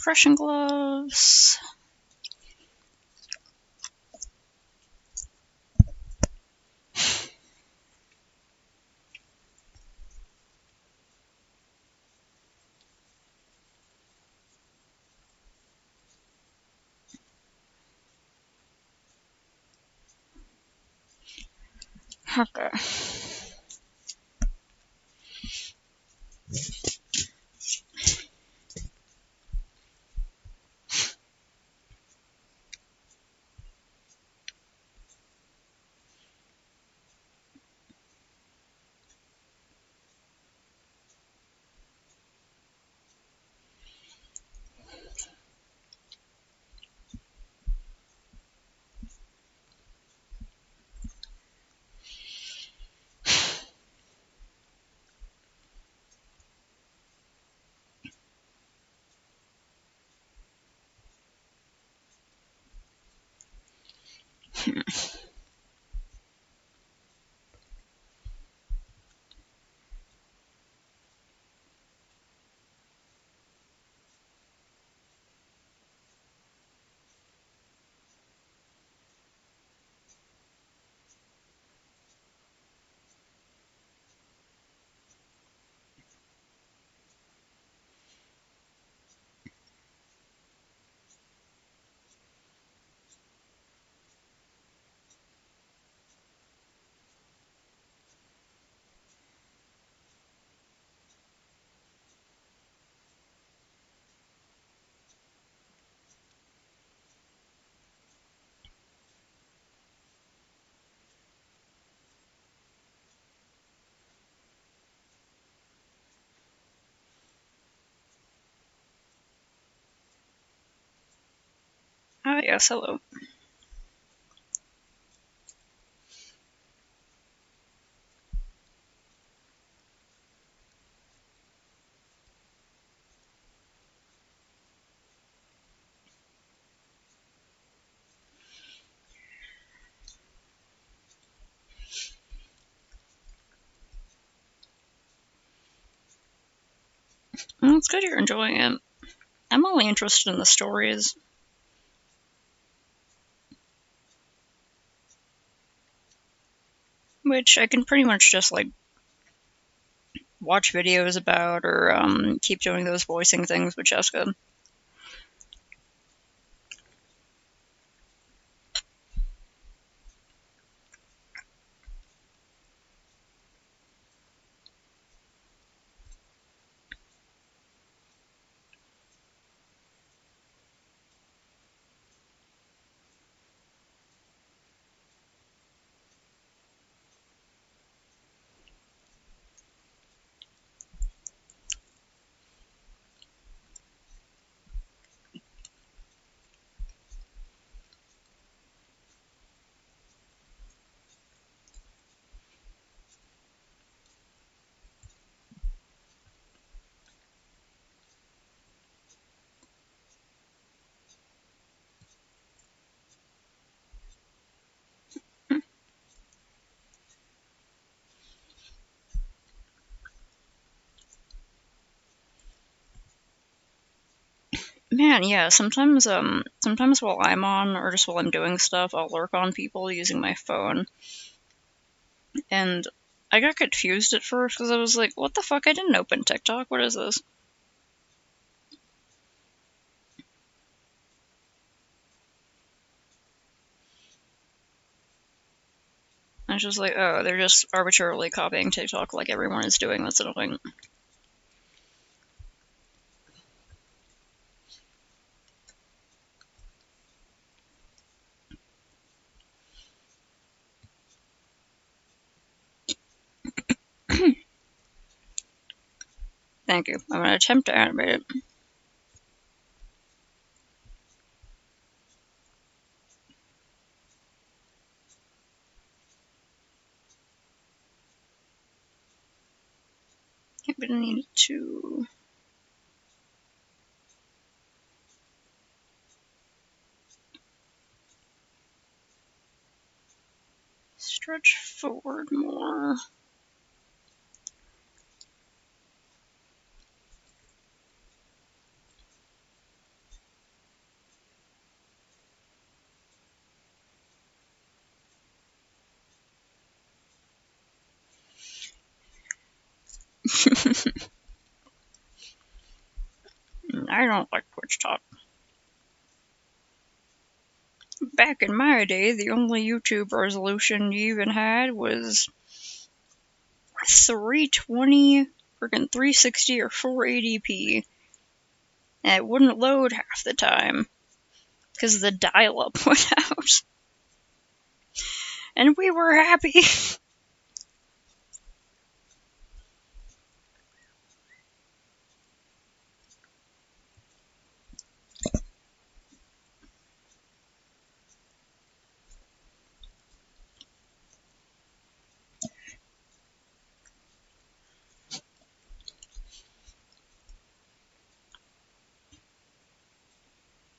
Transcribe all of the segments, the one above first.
compression gloves. Okay. Ah, yes, hello. Well, it's good you're enjoying it. I'm only interested in the stories, which I can pretty much just, like, watch videos about or keep doing those voicing things with Jessica. Man, yeah, sometimes while I'm on or just while I'm doing stuff, I'll lurk on people using my phone. And I got confused at first because I was like, what the fuck? I didn't open TikTok. What is this? I was just like, oh, they're just arbitrarily copying TikTok like everyone is doing. That's annoying. Thank you. I'm gonna attempt to animate it. But I need to stretch forward more. I don't like Twitch talk. Back in my day, the only YouTube resolution you even had was 320, freaking 360 or 480p. And it wouldn't load half the time because the dial up went out. And we were happy.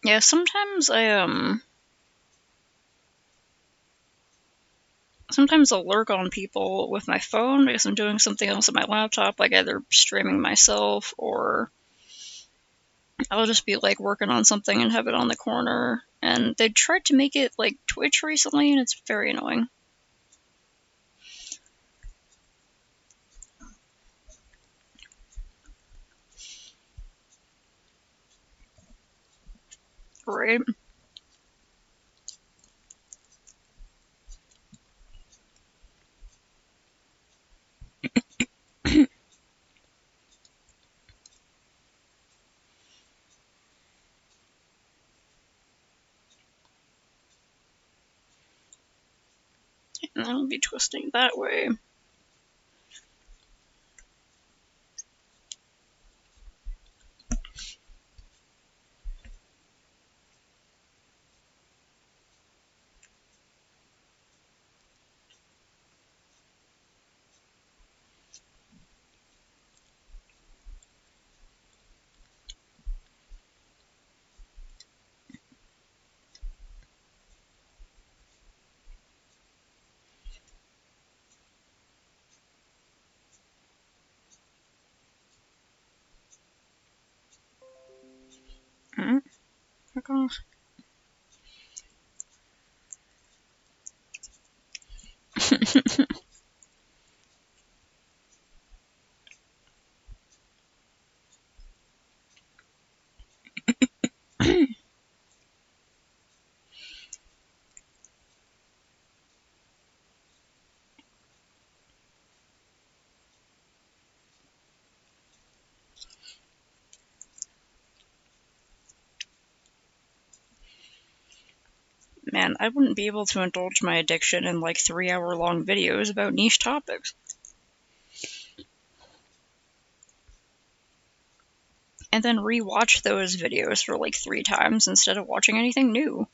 Yeah, sometimes I'll lurk on people with my phone because I'm doing something else on my laptop, like either streaming myself or I'll just be like working on something and have it on the corner. And they tried to make it like Twitch recently, and it's very annoying. Right? And I'll be twisting that way. Hmm? Fuck off. Man, I wouldn't be able to indulge my addiction in like 3 hour long videos about niche topics. And then rewatch those videos for like 3 times instead of watching anything new.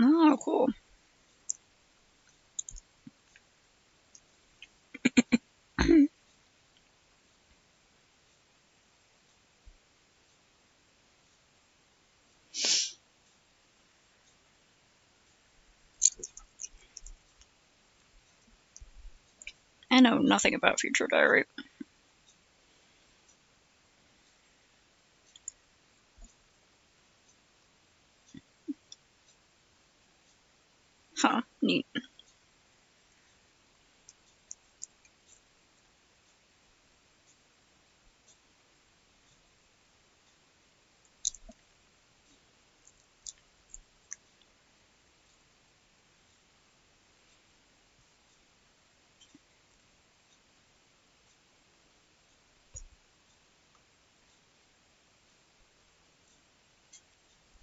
Oh, cool. I know nothing about Future Diary. Huh, neat.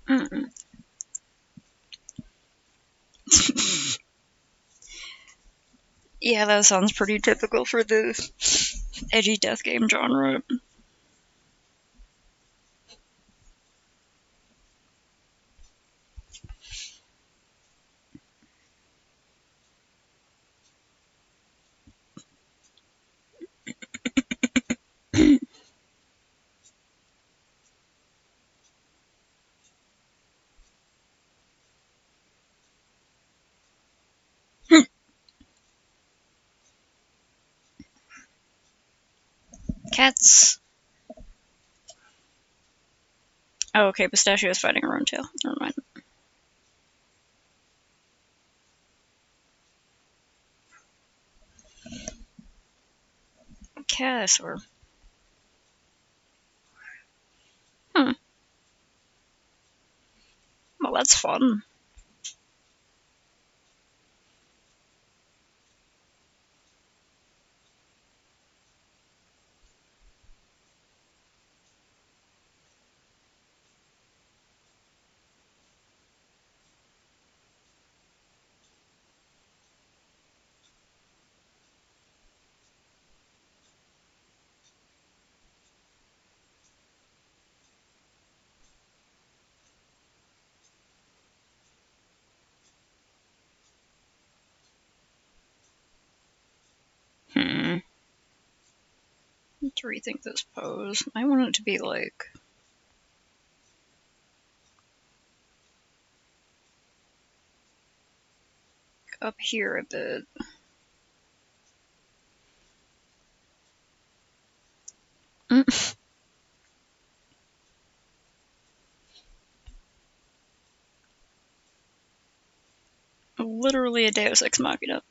Mm-mm. Yeah, that sounds pretty typical for the edgy death game genre. Cats. Oh, okay, Pistachio is fighting her own tail. Never mind. Catasaur. Hmm. Well, that's fun. Hmm. Need to rethink this pose. I want it to be like up here a bit. Mm. Literally a Deus Ex Machina.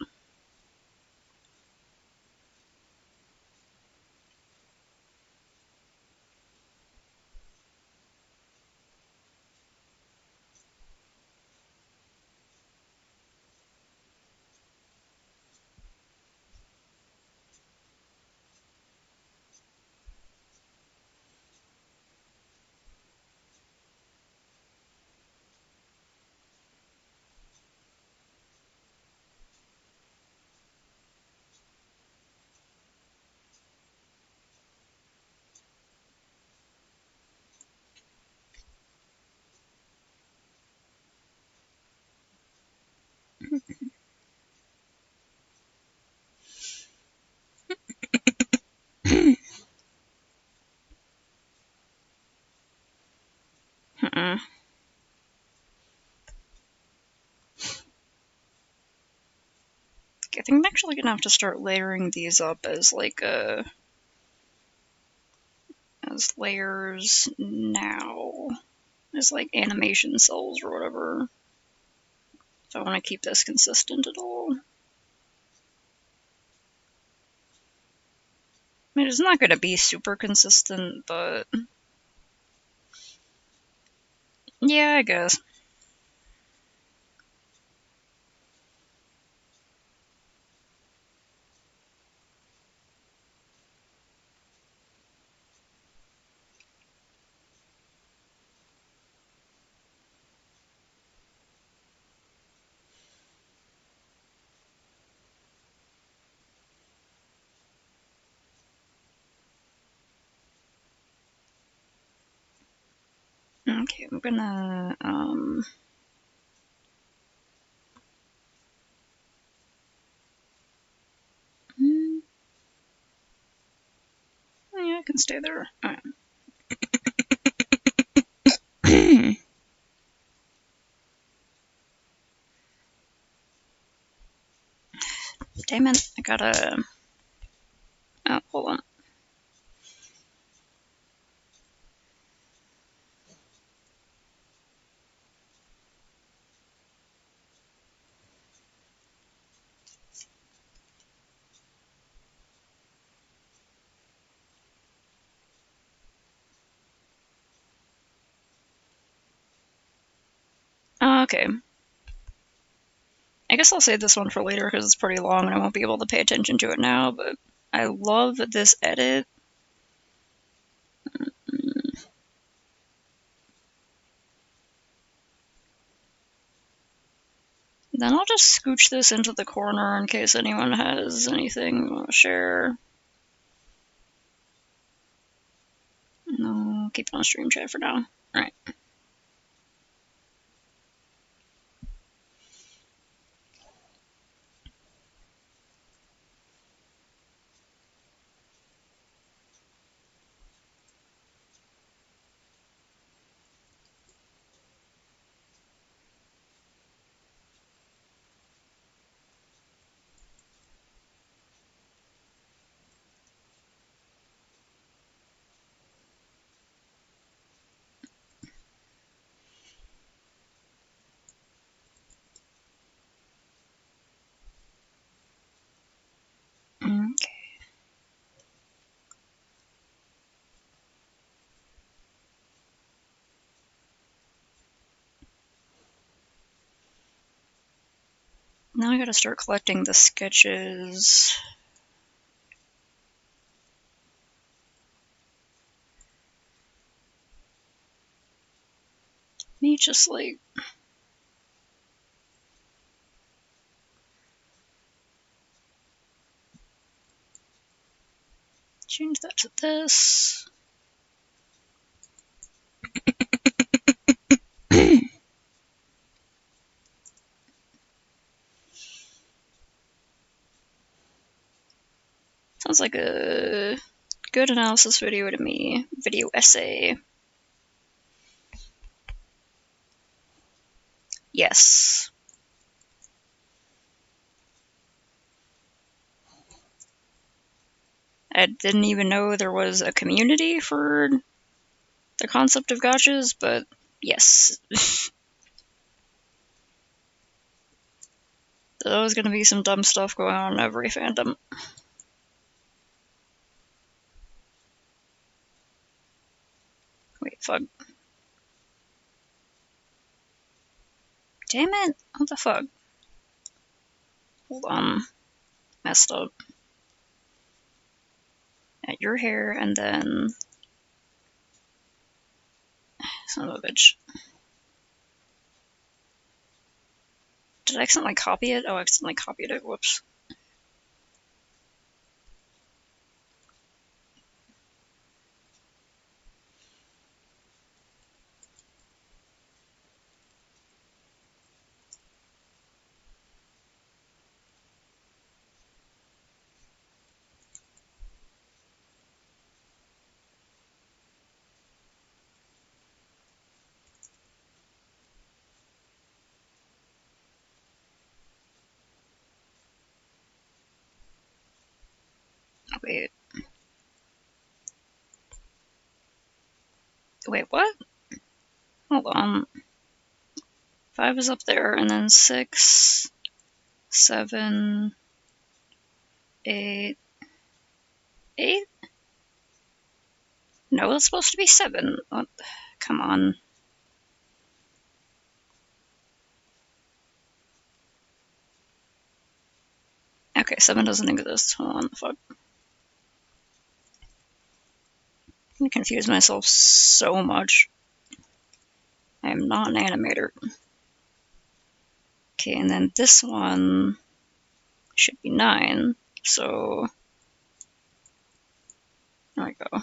Hmm. I think I'm actually gonna have to start layering these up as like as layers now, as like animation cells or whatever. If I want to keep this consistent at all. I mean, it's not gonna be super consistent, but yeah, I guess. Okay, I'm gonna yeah, I can stay there. Alright. Damn it, I gotta. Oh, hold on. Okay. I guess I'll save this one for later because it's pretty long and I won't be able to pay attention to it now, but I love this edit. Then I'll just scooch this into the corner in case anyone has anything to share. No, keep it on stream chat for now. Alright. Okay. Now I gotta start collecting the sketches. Me just like change that to this. Sounds like a good analysis video to me. Video essay. Yes. I didn't even know there was a community for the concept of gotchas, but yes. There's always gonna be some dumb stuff going on in every fandom. Wait, fuck. Damn it! What the fuck? Hold on. Messed up. At your hair, and then... Son of a bitch. Did I accidentally copy it? Oh, I accidentally copied it. Whoops. Wait. Wait, what? Hold on. 5 is up there, and then 6, 7, 8. 8? No, it's supposed to be 7. What? Come on. Okay, 7 doesn't exist. Hold on, fuck. I confuse myself so much. I am not an animator. Okay, and then this one should be 9. So there we go.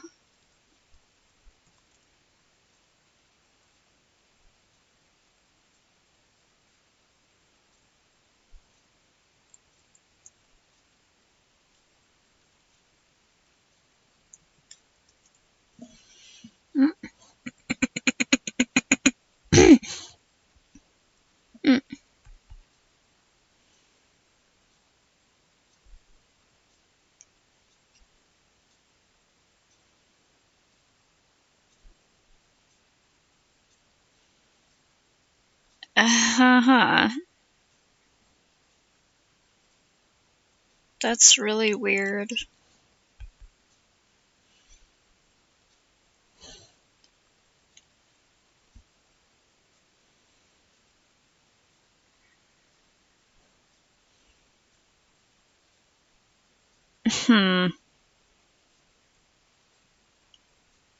Uh-huh. That's really weird.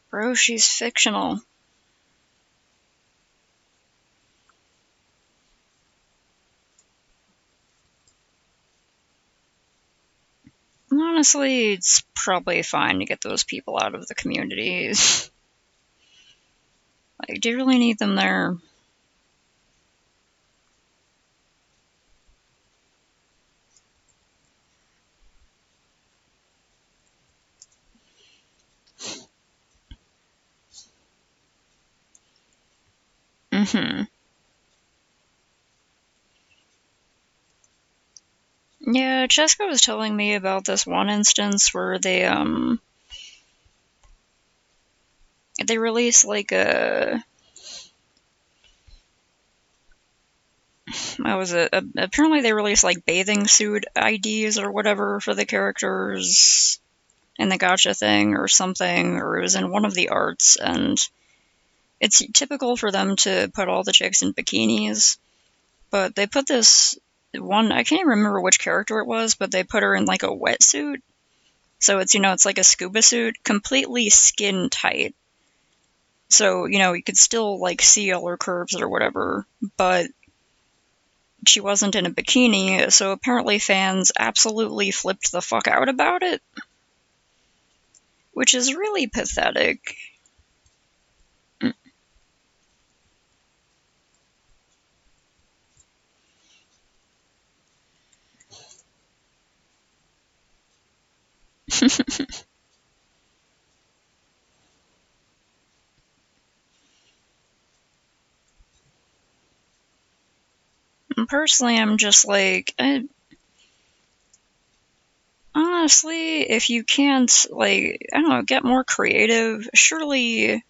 Bro, she's fictional. honestly, it's probably fine to get those people out of the community. Like, do you really need them there? Mm-hmm. Yeah, Cheska was telling me about this one instance where they released like a what was it? Apparently they released like bathing suit IDs or whatever for the characters in the gacha thing or something, or it was in one of the arts, and it's typical for them to put all the chicks in bikinis, but they put this one, I can't even remember which character it was, but they put her in like a wetsuit. So it's, it's like a scuba suit, completely skin tight. So, you could still like see all her curves or whatever, but she wasn't in a bikini, so apparently fans absolutely flipped the fuck out about it, which is really pathetic. Personally, I'm just like, honestly, if you can't, like, I don't know, get more creative, surely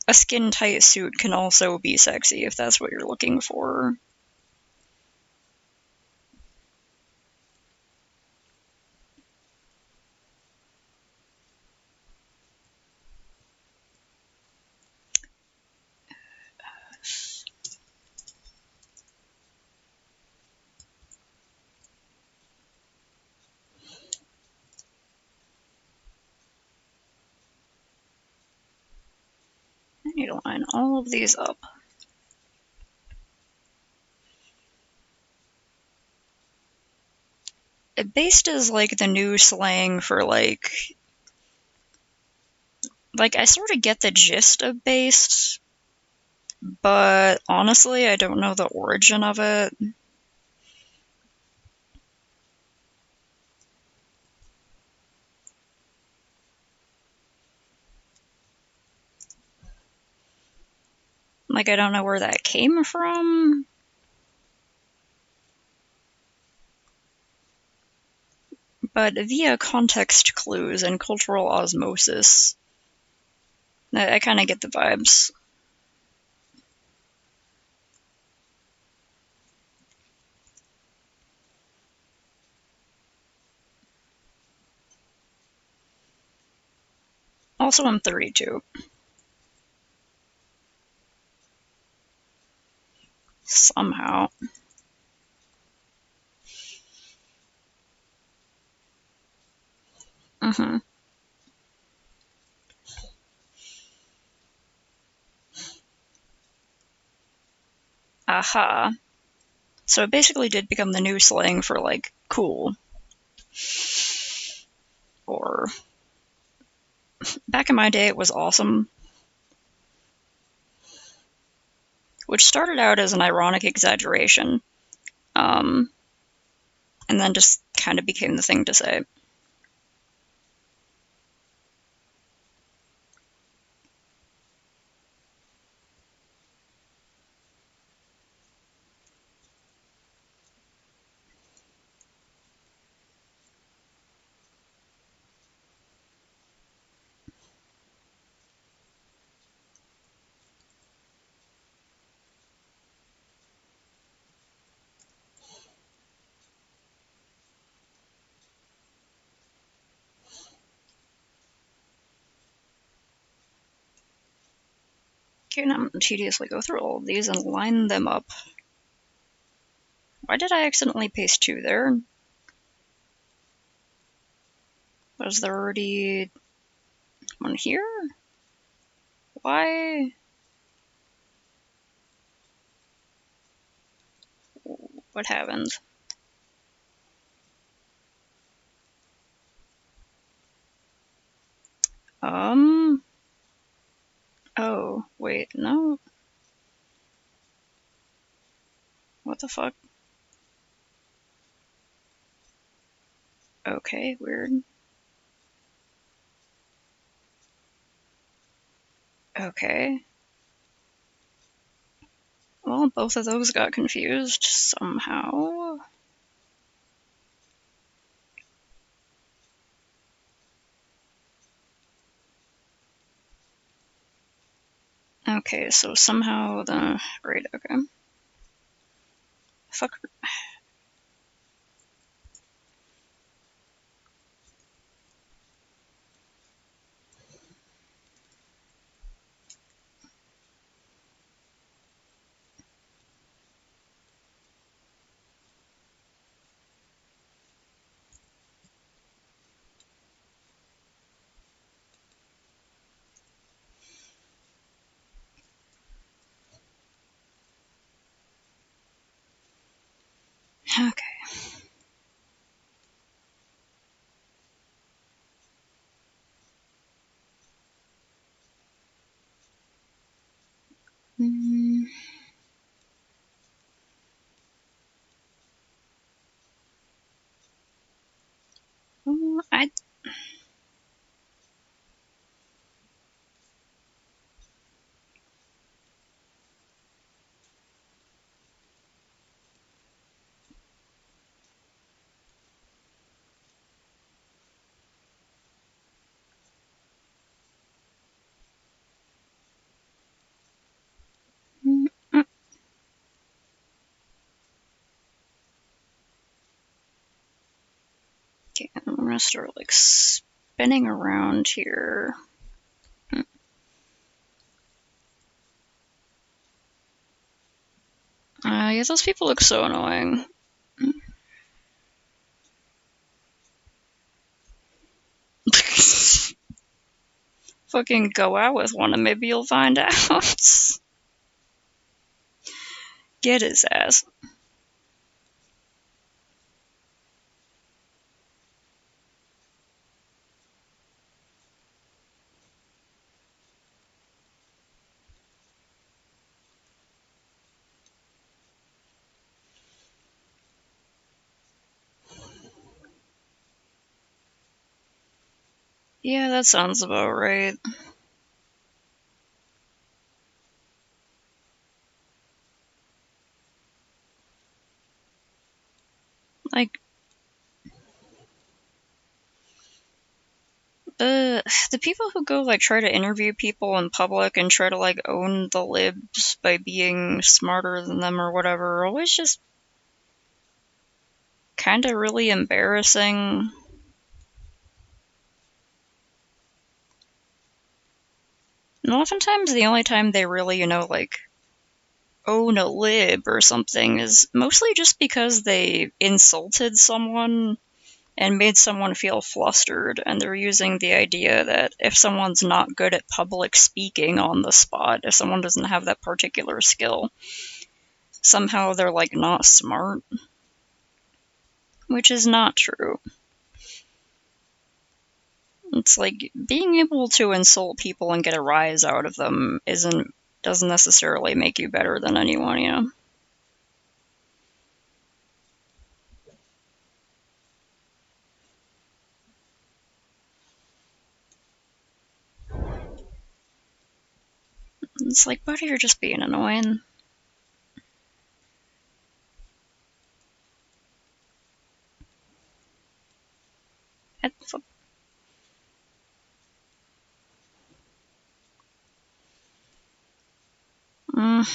a skin tight suit can also be sexy if that's what you're looking for. I need to line all of these up. Based is like the new slang for like I sort of get the gist of based, but honestly, I don't know the origin of it. Like, I don't know where that came from, but via context clues and cultural osmosis, I kind of get the vibes. Also, I'm 32. Somehow. Mm-hmm. Aha. So it basically did become the new slang for, like, cool. Or, back in my day, it was awesome. Which started out as an ironic exaggeration, um, and then just kind of became the thing to say. Okay, now I'm gonna tediously go through all of these and line them up. Why did I accidentally paste 2 there? Was there already one here? Why? What happened? Oh, wait, no. What the fuck? Okay, weird. Okay. Well, both of those got confused somehow. Okay, so somehow the... Right, okay. Fuck. Okay. Mm, well, mm, mm. Okay, I'm gonna start like spinning around here. Yeah, those people look so annoying. Fucking go out with one and maybe you'll find out. Get his ass. Yeah, that sounds about right. Like, the people who go like try to interview people in public and try to like own the libs by being smarter than them or whatever are always just kind of really embarrassing. And oftentimes the only time they really, like own a lib or something is mostly just because they insulted someone and made someone feel flustered, and they're using the idea that if someone's not good at public speaking on the spot, if someone doesn't have that particular skill, somehow they're like not smart, which is not true. It's like being able to insult people and get a rise out of them doesn't necessarily make you better than anyone. It's like, buddy, you're just being annoying. Mm.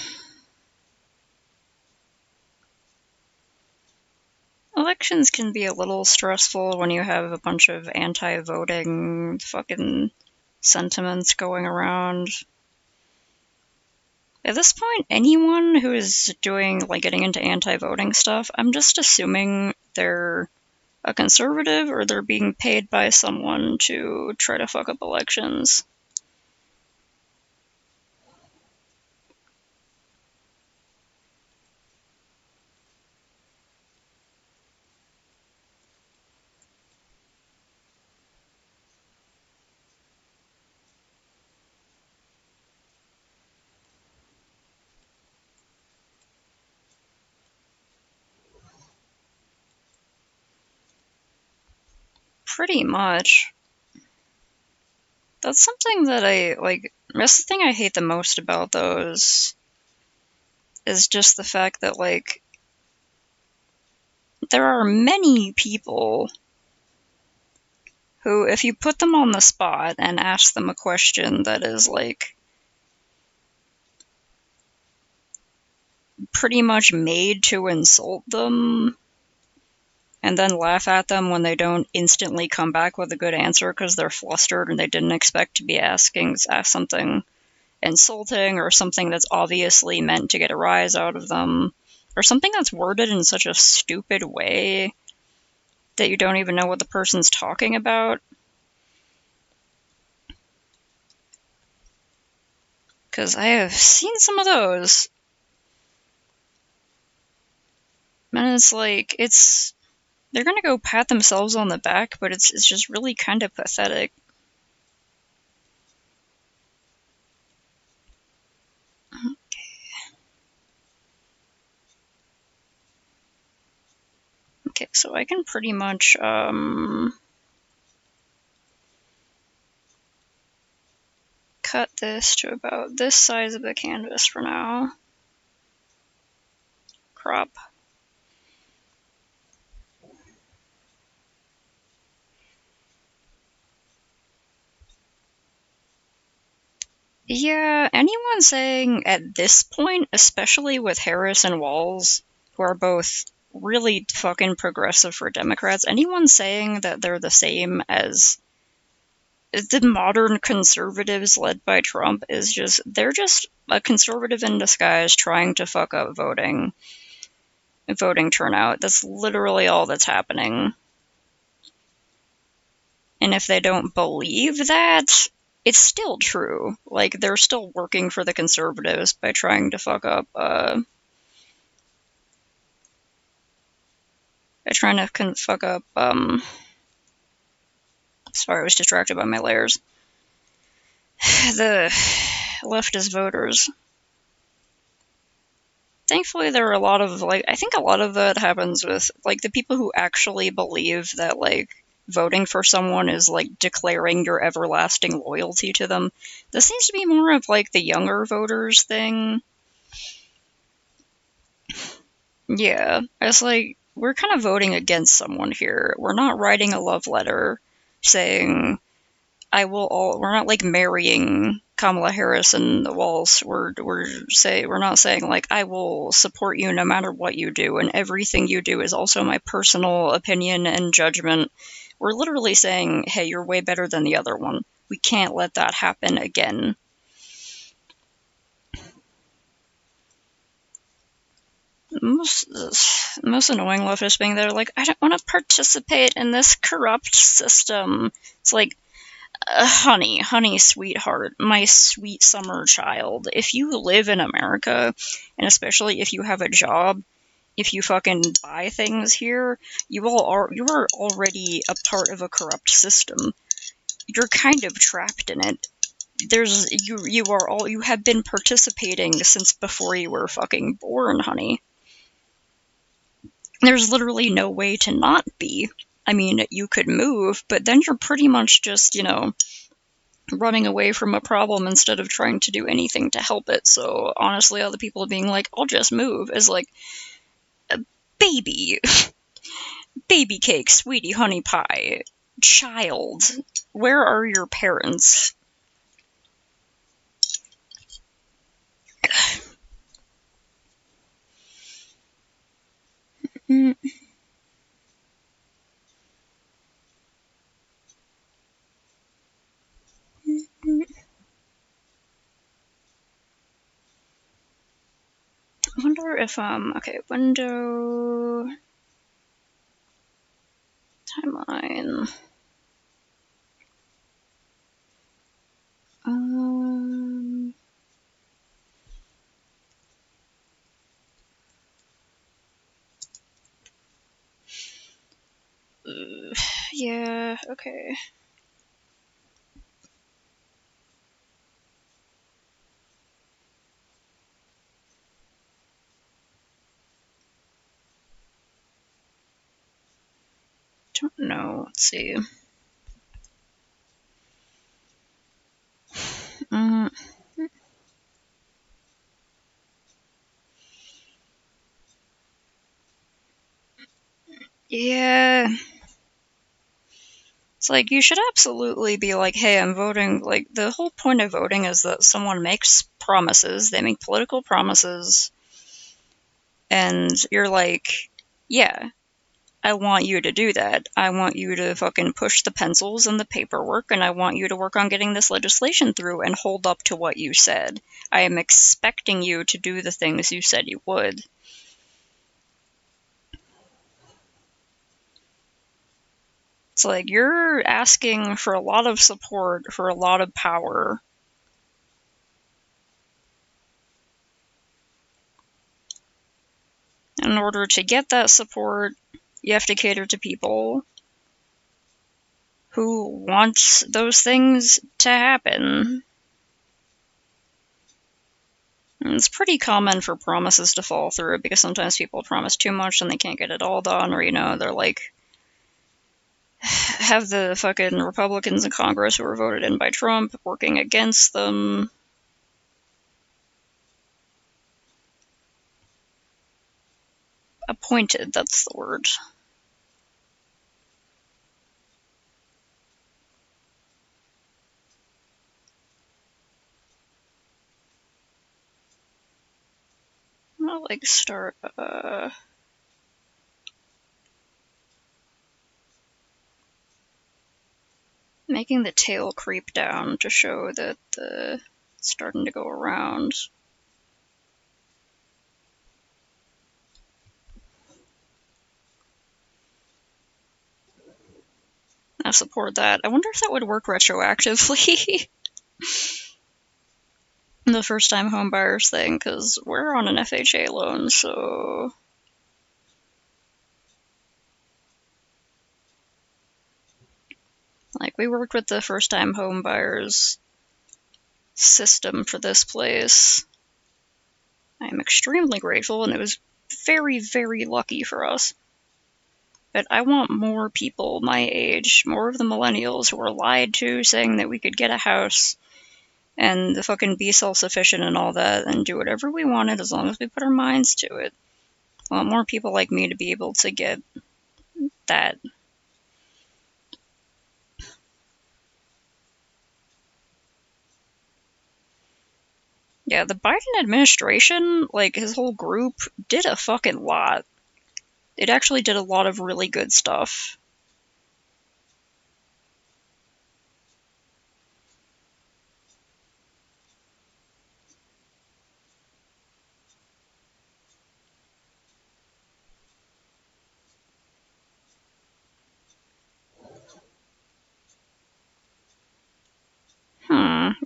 Elections can be a little stressful when you have a bunch of anti-voting fucking sentiments going around. At this point, anyone who is doing, like, getting into anti-voting stuff, I'm just assuming they're a conservative or they're being paid by someone to try to fuck up elections. pretty much. That's something that I, like, that's the thing I hate the most about those, is just the fact that, like, there are many people who, if you put them on the spot and ask them a question that is, like, pretty much made to insult them, and then laugh at them when they don't instantly come back with a good answer because they're flustered and they didn't expect to be asked something insulting or something that's obviously meant to get a rise out of them, or something that's worded in such a stupid way that you don't even know what the person's talking about. Because I have seen some of those. And it's like, they're gonna go pat themselves on the back, but it's just really kind of pathetic. Okay, so I can pretty much, cut this to about this size of the canvas for now. Crop. Yeah, anyone saying at this point, especially with Harris and Walz, who are both really fucking progressive for Democrats, anyone saying that they're the same as the modern conservatives led by Trump is just, they're just a conservative in disguise trying to fuck up voting turnout. That's literally all that's happening. And if they don't believe that, it's still true. Like, they're still working for the conservatives by trying to fuck up, by trying to fuck up, sorry, I was distracted by my layers. The leftist voters. Thankfully, there are a lot of, like, I think a lot of that happens with, like, the people who actually believe that, like, voting for someone is, like, declaring your everlasting loyalty to them. This seems to be more of, like, the younger voters thing. Yeah, it's like, we're kind of voting against someone here. We're not writing a love letter saying, we're not, like, marrying Kamala Harris and the Walz. We're not saying, like, I will support you no matter what you do, and everything you do is also my personal opinion and judgment. We're literally saying, hey, you're way better than the other one. We can't let that happen again. Most annoying leftist being there, like, I don't want to participate in this corrupt system. It's like, honey, sweetheart, my sweet summer child, if you live in America, and especially if you have a job, if you fucking buy things here, you are already a part of a corrupt system. You're kind of trapped in it. You have been participating since before you were fucking born, honey. There's literally no way to not be. I mean, you could move, but then you're pretty much just, running away from a problem instead of trying to do anything to help it. So honestly, all the people being like, I'll just move, is like, baby, baby cake, sweetie, honey pie, child, where are your parents? I wonder if, okay, window, timeline, yeah, okay. Don't know, let's see. Yeah. It's like, you should absolutely be like, hey, I'm voting. Like, the whole point of voting is that someone makes promises, they make political promises, and you're like, yeah, I want you to do that. I want you to fucking push the pencils and the paperwork, and I want you to work on getting this legislation through and hold up to what you said. I am expecting you to do the things you said you would. It's like, you're asking for a lot of support, for a lot of power. In order to get that support, you have to cater to people who want those things to happen. And it's pretty common for promises to fall through because sometimes people promise too much and they can't get it all done, or, they're like, have the fucking Republicans in Congress who were voted in by Trump working against them. Appointed, that's the word. I'll like start making the tail creep down to show that it's starting to go around. I support that. I wonder if that would work retroactively. The first time home buyers thing, because we're on an FHA loan, so like, we worked with the first time home buyers system for this place. I am extremely grateful, and it was very, very lucky for us. But I want more people my age, more of the millennials who were lied to, saying that we could get a house and fucking be self-sufficient and all that, and do whatever we wanted as long as we put our minds to it. I want more people like me to be able to get that. Yeah, the Biden administration, like, his whole group, did a fucking lot. It actually did a lot of really good stuff.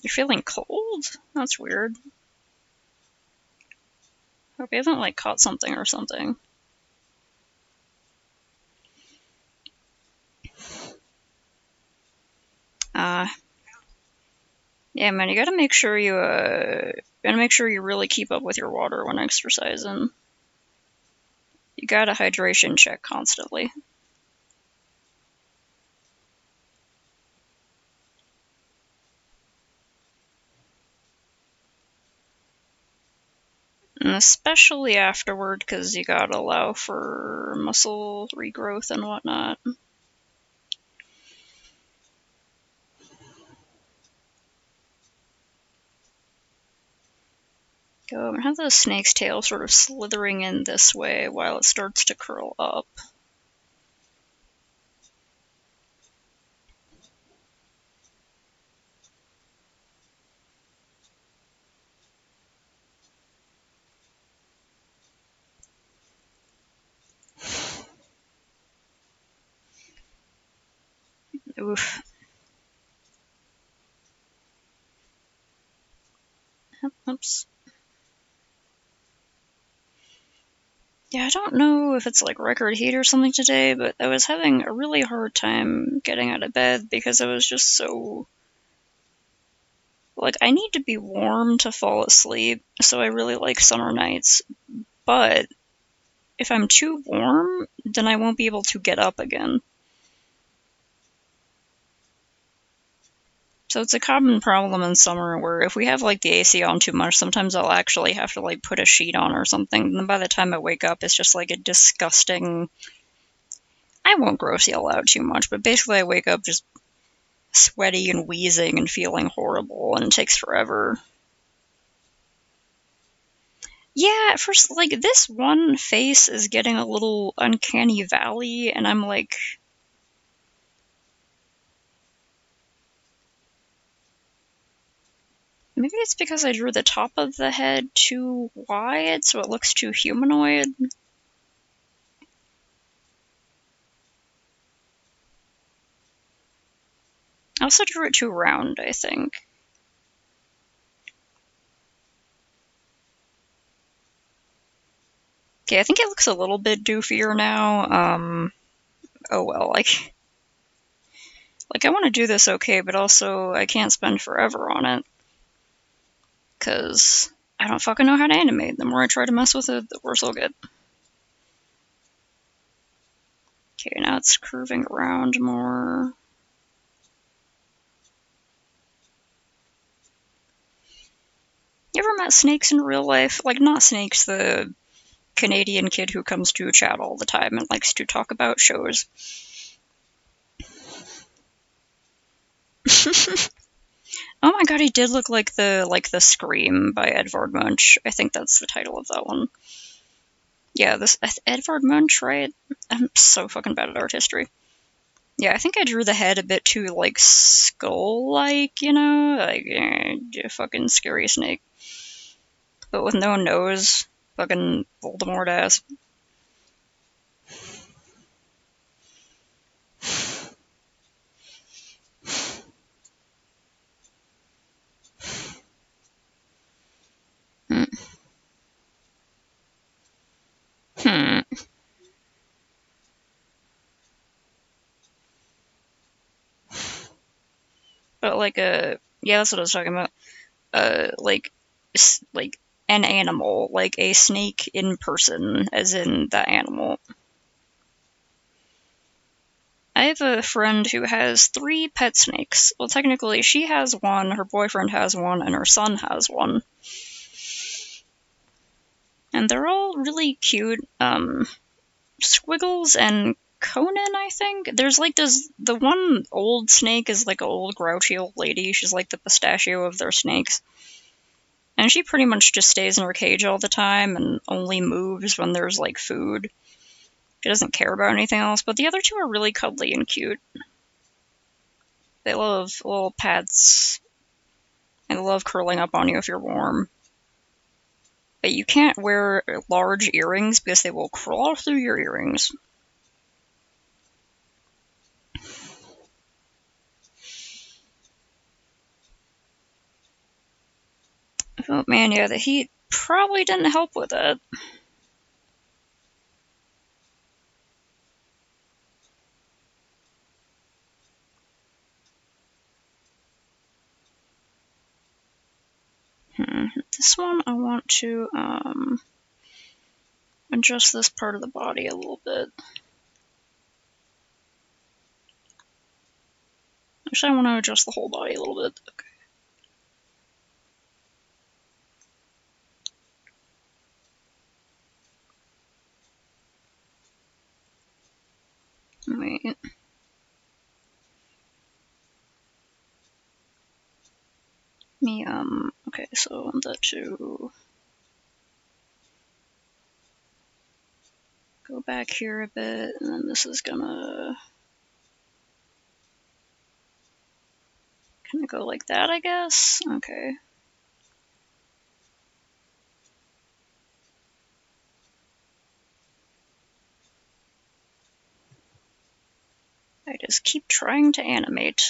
You're feeling cold? That's weird. Hope you haven't, like, caught something or something. Yeah, man, you gotta make sure you really keep up with your water when exercising. You gotta hydration check constantly. And especially afterward, because you gotta allow for muscle regrowth and whatnot. Go and have the snake's tail sort of slithering in this way while it starts to curl up. Oof. Oops. Yeah, I don't know if it's like record heat or something today, but I was having a really hard time getting out of bed because I was just so... Like, I need to be warm to fall asleep, so I really like summer nights, but if I'm too warm, then I won't be able to get up again. So it's a common problem in summer where if we have like the AC on too much, sometimes I'll actually have to like put a sheet on or something. And then by the time I wake up, it's just like a disgusting I won't gross yell out too much, but basically I wake up just sweaty and wheezing and feeling horrible, and it takes forever. Yeah, at first, like, this one face is getting a little uncanny valley, and I'm like, maybe it's because I drew the top of the head too wide, so it looks too humanoid. I also drew it too round, I think. Okay, I think it looks a little bit doofier now. Oh well, like I want to do this okay, but also I can't spend forever on it, because I don't fucking know how to animate. The more I try to mess with it, the worse I'll get. Okay, now it's curving around more. You ever met Snakes in real life? Like, not Snakes, the Canadian kid who comes to chat all the time and likes to talk about shows. Oh my god, he did look like the Scream by Edvard Munch. I think that's the title of that one. Yeah, this Edvard Munch, right? I'm so fucking bad at art history. Yeah, I think I drew the head a bit too, like, skull-like, you know? Like, fucking scary snake. But with no nose. Fucking Voldemort ass. Hmm. Hmm. But like yeah, that's what I was talking about. Like, like an animal, like a snake in person, as in that animal. I have a friend who has 3 pet snakes. Well, technically, she has one, her boyfriend has one, and her son has one. And they're all really cute. Squiggles and Conan, I think. There's like the one old snake is like an old grouchy old lady. She's like the pistachio of their snakes. And she pretty much just stays in her cage all the time and only moves when there's like food. She doesn't care about anything else, but the other 2 are really cuddly and cute. They love little pets, and they love curling up on you if you're warm. But you can't wear large earrings because they will crawl through your earrings. Oh man, yeah, the heat probably didn't help with it. This one I want to adjust this part of the body a little bit. Actually, I want to adjust the whole body a little bit. Okay. Wait. Okay, so I want that to go back here a bit, and then this is gonna kind of go like that, I guess? Okay. I just keep trying to animate,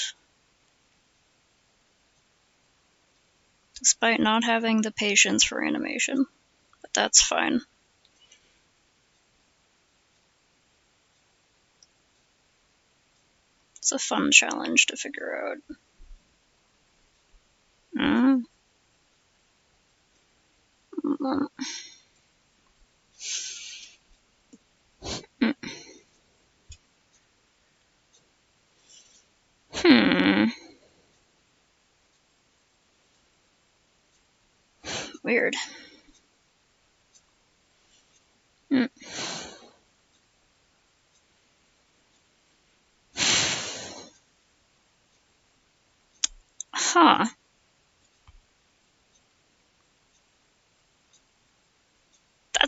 despite not having the patience for animation. But that's fine. It's a fun challenge to figure out. Mm. Mm. Hmm. Weird. Mm.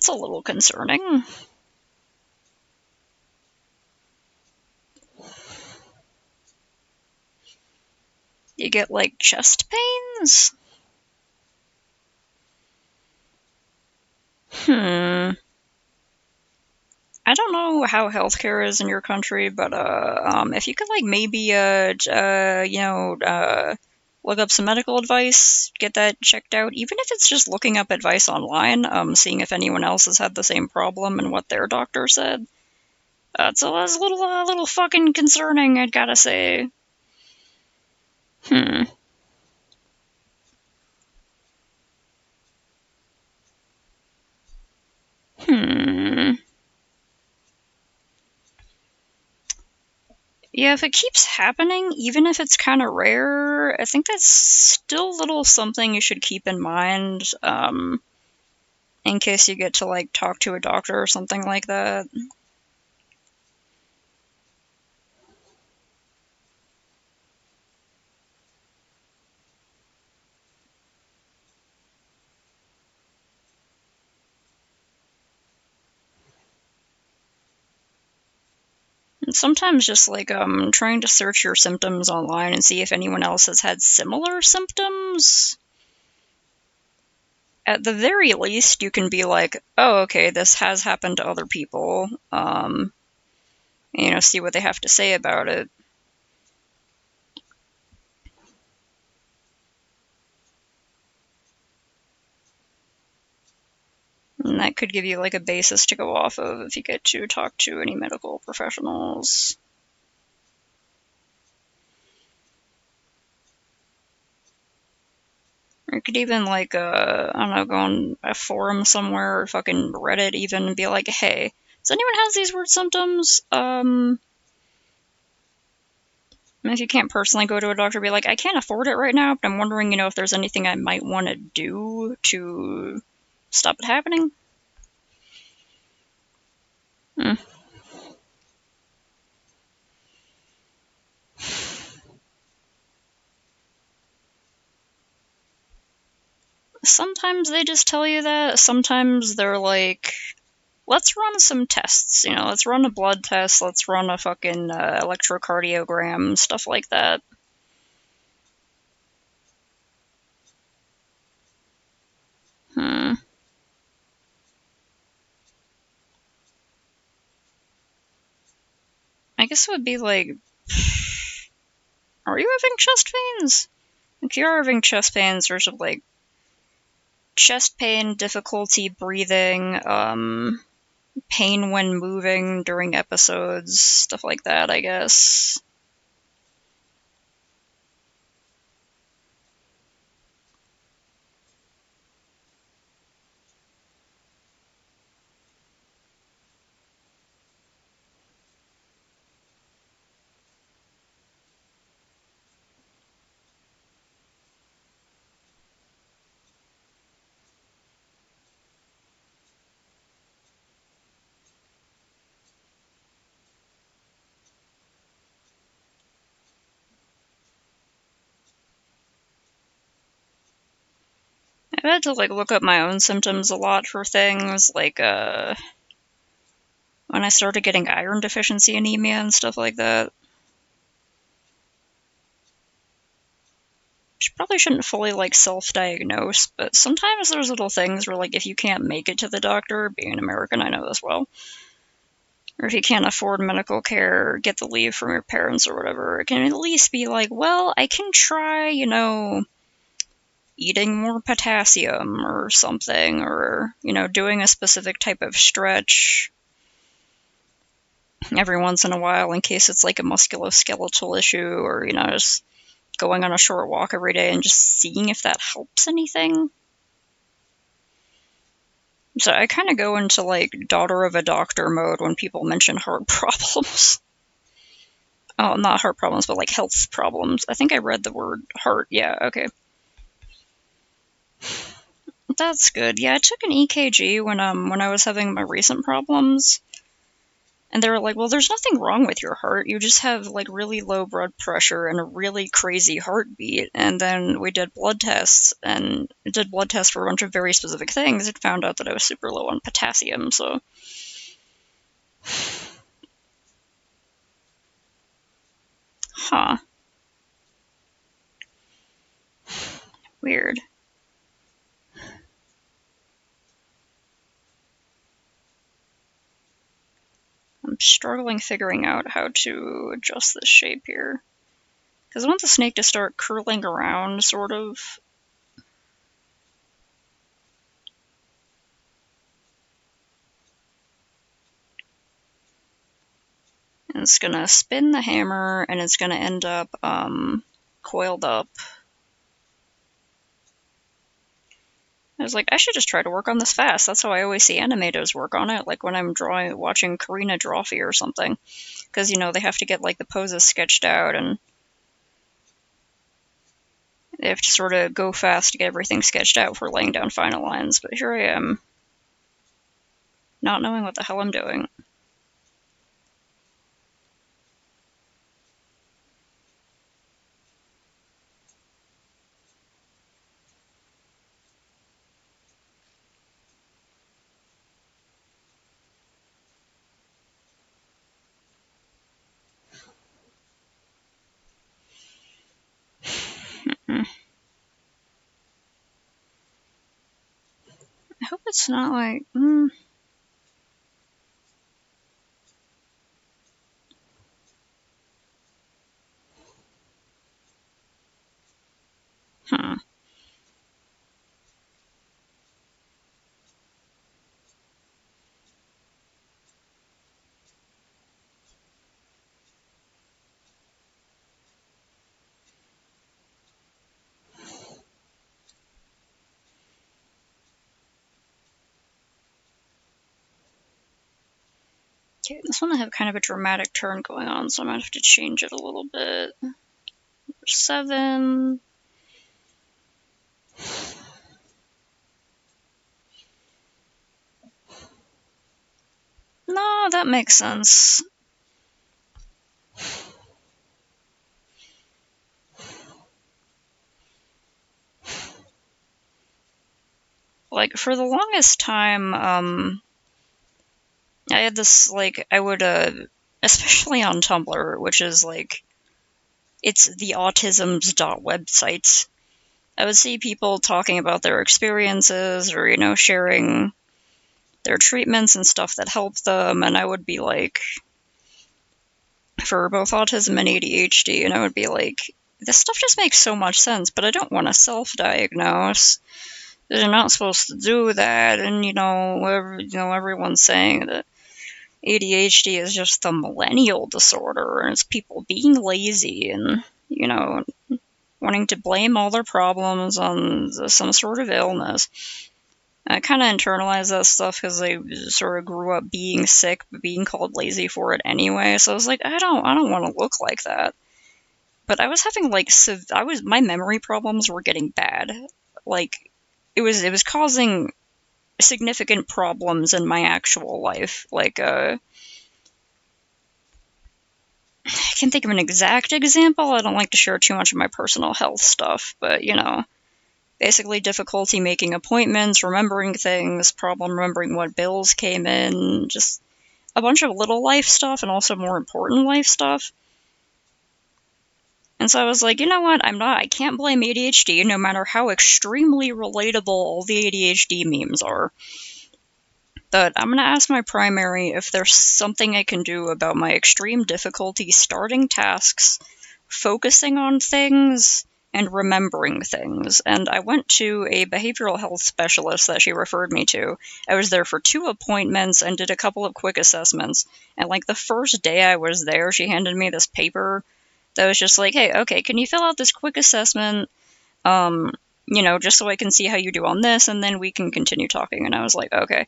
that's a little concerning. You get, like, chest pains? I don't know how healthcare is in your country, but if you could like maybe look up some medical advice, get that checked out, even if it's just looking up advice online, seeing if anyone else has had the same problem and what their doctor said. It's a little fucking concerning, I'd gotta say. Hmm. Hmm. Yeah, if it keeps happening, even if it's kind of rare, I think that's still a little something you should keep in mind, in case you get to, like, talk to a doctor or something like that. And sometimes just, like, trying to search your symptoms online and see if anyone else has had similar symptoms. At the very least, you can be like, oh, okay, this has happened to other people. See what they have to say about it. And that could give you, like, a basis to go off of if you get to talk to any medical professionals. Or you could even, like, I don't know, go on a forum somewhere, or fucking Reddit even, and be like, hey, does anyone have these weird symptoms? If you can't personally go to a doctor, be like, I can't afford it right now, but I'm wondering, if there's anything I might want to do to stop it happening. Hmm. Sometimes they just tell you that. Sometimes they're like, let's run some tests. Let's run a blood test. Let's run a fucking electrocardiogram, stuff like that. Hmm. I guess it would be like, are you having chest pains? If you're having chest pains, there's like chest pain, difficulty breathing, pain when moving during episodes, stuff like that, I guess. I've had to like look up my own symptoms a lot for things like when I started getting iron deficiency anemia and stuff like that. Probably shouldn't fully like self-diagnose, but sometimes there's little things where like if you can't make it to the doctor, being an American, I know this well, or if you can't afford medical care, get the leave from your parents or whatever, it can at least be like, well, I can try, eating more potassium or something, or, doing a specific type of stretch every once in a while in case it's like a musculoskeletal issue, or, just going on a short walk every day and just seeing if that helps anything. So I kind of go into like daughter of a doctor mode when people mention heart problems. Oh, not heart problems, but like health problems. I think I read the word heart. Yeah, okay. That's good. Yeah, I took an EKG when I was having my recent problems. And they were like, well, there's nothing wrong with your heart. You just have like really low blood pressure and a really crazy heartbeat. And then we did blood tests and did blood tests for a bunch of very specific things. It found out that I was super low on potassium. So, huh. Weird. I'm struggling figuring out how to adjust this shape here. Because I want the snake to start curling around, sort of. And it's gonna spin the hammer, and it's gonna end up coiled up. I was like, I should just try to work on this fast. That's how I always see animators work on it, like when I'm watching Karina Drawfee or something. Because, you know, they have to get, like, the poses sketched out, and they have to sort of go fast to get everything sketched out for laying down final lines. But here I am, not knowing what the hell I'm doing. I hope it's not like... Hmm. Okay, this one I have kind of a dramatic turn going on, so I might have to change it a little bit. Number 7... No, that makes sense. Like, for the longest time, I had this, like, I would, especially on Tumblr, which is, like, it's the autisms websites. I would see people talking about their experiences or, you know, sharing their treatments and stuff that helped them, and I would be like, for both autism and ADHD, and I would be like, this stuff just makes so much sense, but I don't want to self-diagnose. You're not supposed to do that, and everyone's saying that ADHD is just a millennial disorder, and it's people being lazy and wanting to blame all their problems on some sort of illness. I kind of internalized that stuff because I sort of grew up being sick, but being called lazy for it anyway. So I was like, I don't want to look like that. But I was having my memory problems were getting bad. Like, it was causing significant problems in my actual life. Like, I can't think of an exact example. I don't like to share too much of my personal health stuff, but basically difficulty making appointments, remembering things, problem remembering what bills came in, just a bunch of little life stuff and also more important life stuff. And so I was like, you know what, I can't blame ADHD no matter how extremely relatable all the ADHD memes are. But I'm going to ask my primary if there's something I can do about my extreme difficulty starting tasks, focusing on things, and remembering things. And I went to a behavioral health specialist that she referred me to. I was there for 2 appointments and did a couple of quick assessments. And like the first day I was there, she handed me this paper that was just like, hey, okay, can you fill out this quick assessment? Just so I can see how you do on this, and then we can continue talking. And I was like, okay.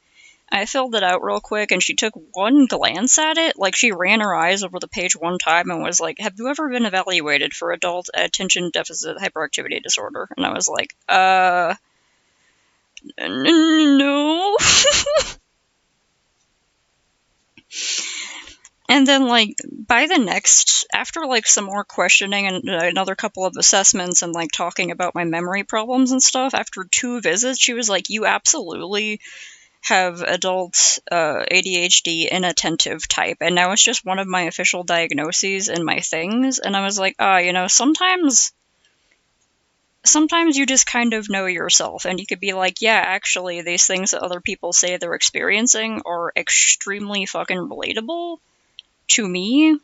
I filled it out real quick, and she took one glance at it. Like, she ran her eyes over the page one time and was like, have you ever been evaluated for adult attention deficit hyperactivity disorder? And I was like, no. And then, like, by the next, after, like, some more questioning and another couple of assessments and, like, talking about my memory problems and stuff, after 2 visits, she was like, you absolutely have adult ADHD inattentive type, and now it's just one of my official diagnoses in my things. And I was like, sometimes you just kind of know yourself, and you could be like, yeah, actually, these things that other people say they're experiencing are extremely fucking relatable to me.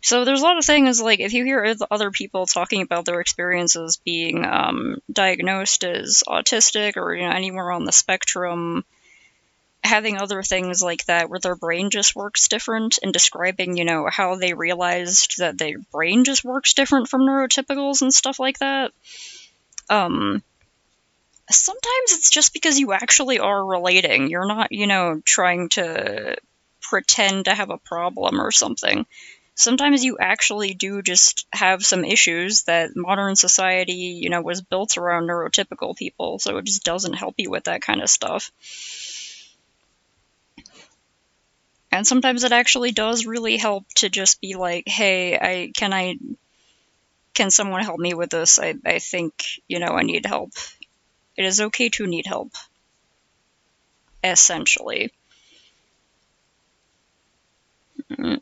So there's a lot of things, like, if you hear other people talking about their experiences being diagnosed as autistic or, anywhere on the spectrum, having other things like that where their brain just works different, and describing, how they realized that their brain just works different from neurotypicals and stuff like that. Sometimes it's just because you actually are relating. You're not, trying to pretend to have a problem or something. Sometimes you actually do just have some issues that modern society, was built around neurotypical people, so it just doesn't help you with that kind of stuff. And sometimes it actually does really help to just be like, hey, can someone help me with this? I think, I need help. It is okay to need help. Essentially.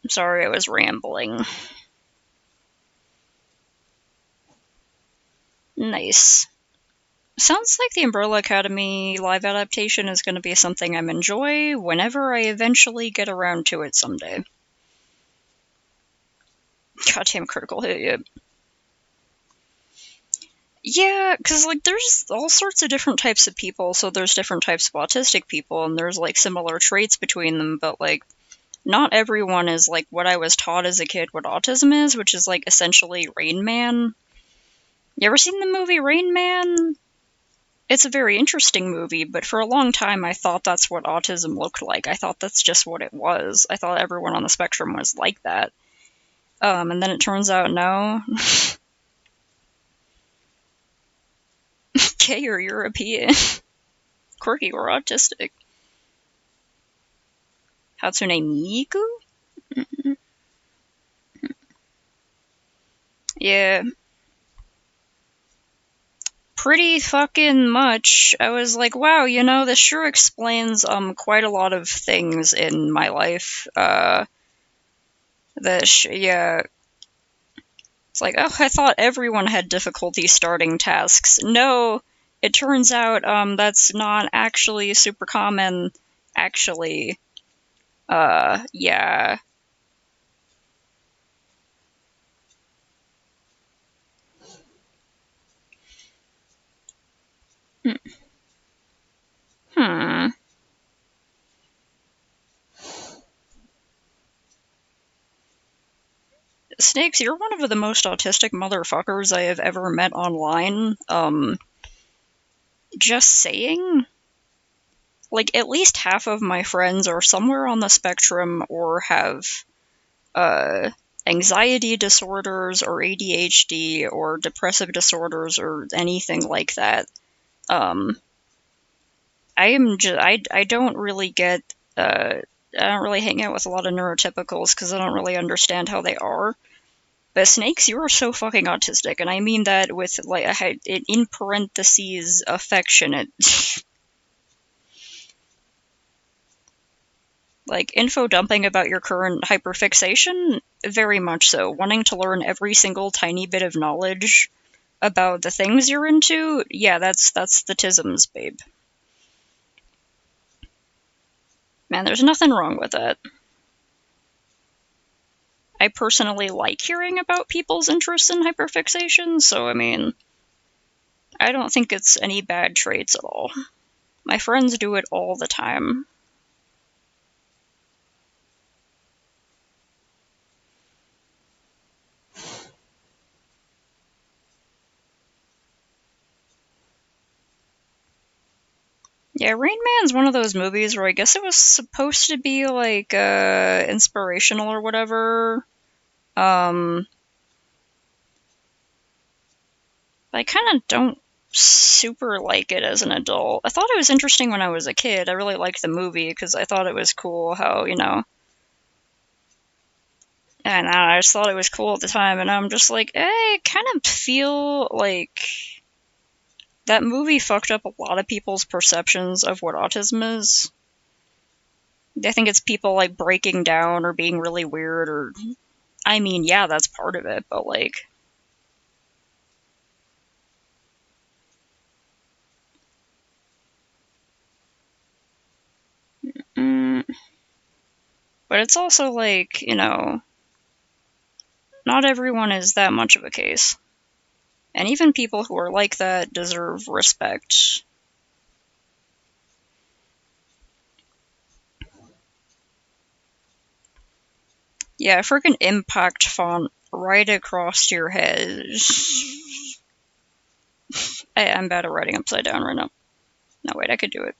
Sorry, I was rambling. Nice. Sounds like the Umbrella Academy live adaptation is going to be something I'm enjoy whenever I eventually get around to it someday. Goddamn critical hit, yeah. Yeah, because, like, there's all sorts of different types of people, so there's different types of autistic people, and there's, like, similar traits between them, but, like, not everyone is, like, what I was taught as a kid what autism is, which is, like, essentially Rain Man. You ever seen the movie Rain Man? It's a very interesting movie, but for a long time I thought that's what autism looked like. I thought that's just what it was. I thought everyone on the spectrum was like that. And then it turns out no. Gay or European. Quirky or autistic. Hatsune Miku? Yeah. Pretty fucking much. I was like, wow, this sure explains quite a lot of things in my life. Yeah. It's like, oh, I thought everyone had difficulty starting tasks. No, it turns out that's not actually super common, actually. Yeah. Hmm. Snakes, you're one of the most autistic motherfuckers I have ever met online. Just saying. Like, at least half of my friends are somewhere on the spectrum or have, anxiety disorders or ADHD or depressive disorders or anything like that. I don't really get, I don't really hang out with a lot of neurotypicals because I don't really understand how they are. But Snakes, you are so fucking autistic, and I mean that with, like, in parentheses, affectionate. Like, info dumping about your current hyperfixation? Very much so. Wanting to learn every single tiny bit of knowledge about the things you're into? Yeah, that's the tisms, babe. Man, there's nothing wrong with that. I personally like hearing about people's interest in hyperfixation, so I mean, I don't think it's any bad traits at all. My friends do it all the time. Yeah, Rain Man's one of those movies where I guess it was supposed to be, like, inspirational or whatever. I kind of don't super like it as an adult. I thought it was interesting when I was a kid. I really liked the movie because I thought it was cool how, and I just thought it was cool at the time. And I'm just like, I kind of feel like that movie fucked up a lot of people's perceptions of what autism is. I think it's people like breaking down or being really weird, or I mean, yeah, that's part of it, but like, mm, but it's also like, not everyone is that much of a case. And even people who are like that deserve respect. Yeah, freaking impact font right across your head. I'm bad at writing upside down right now. No, wait, I could do it.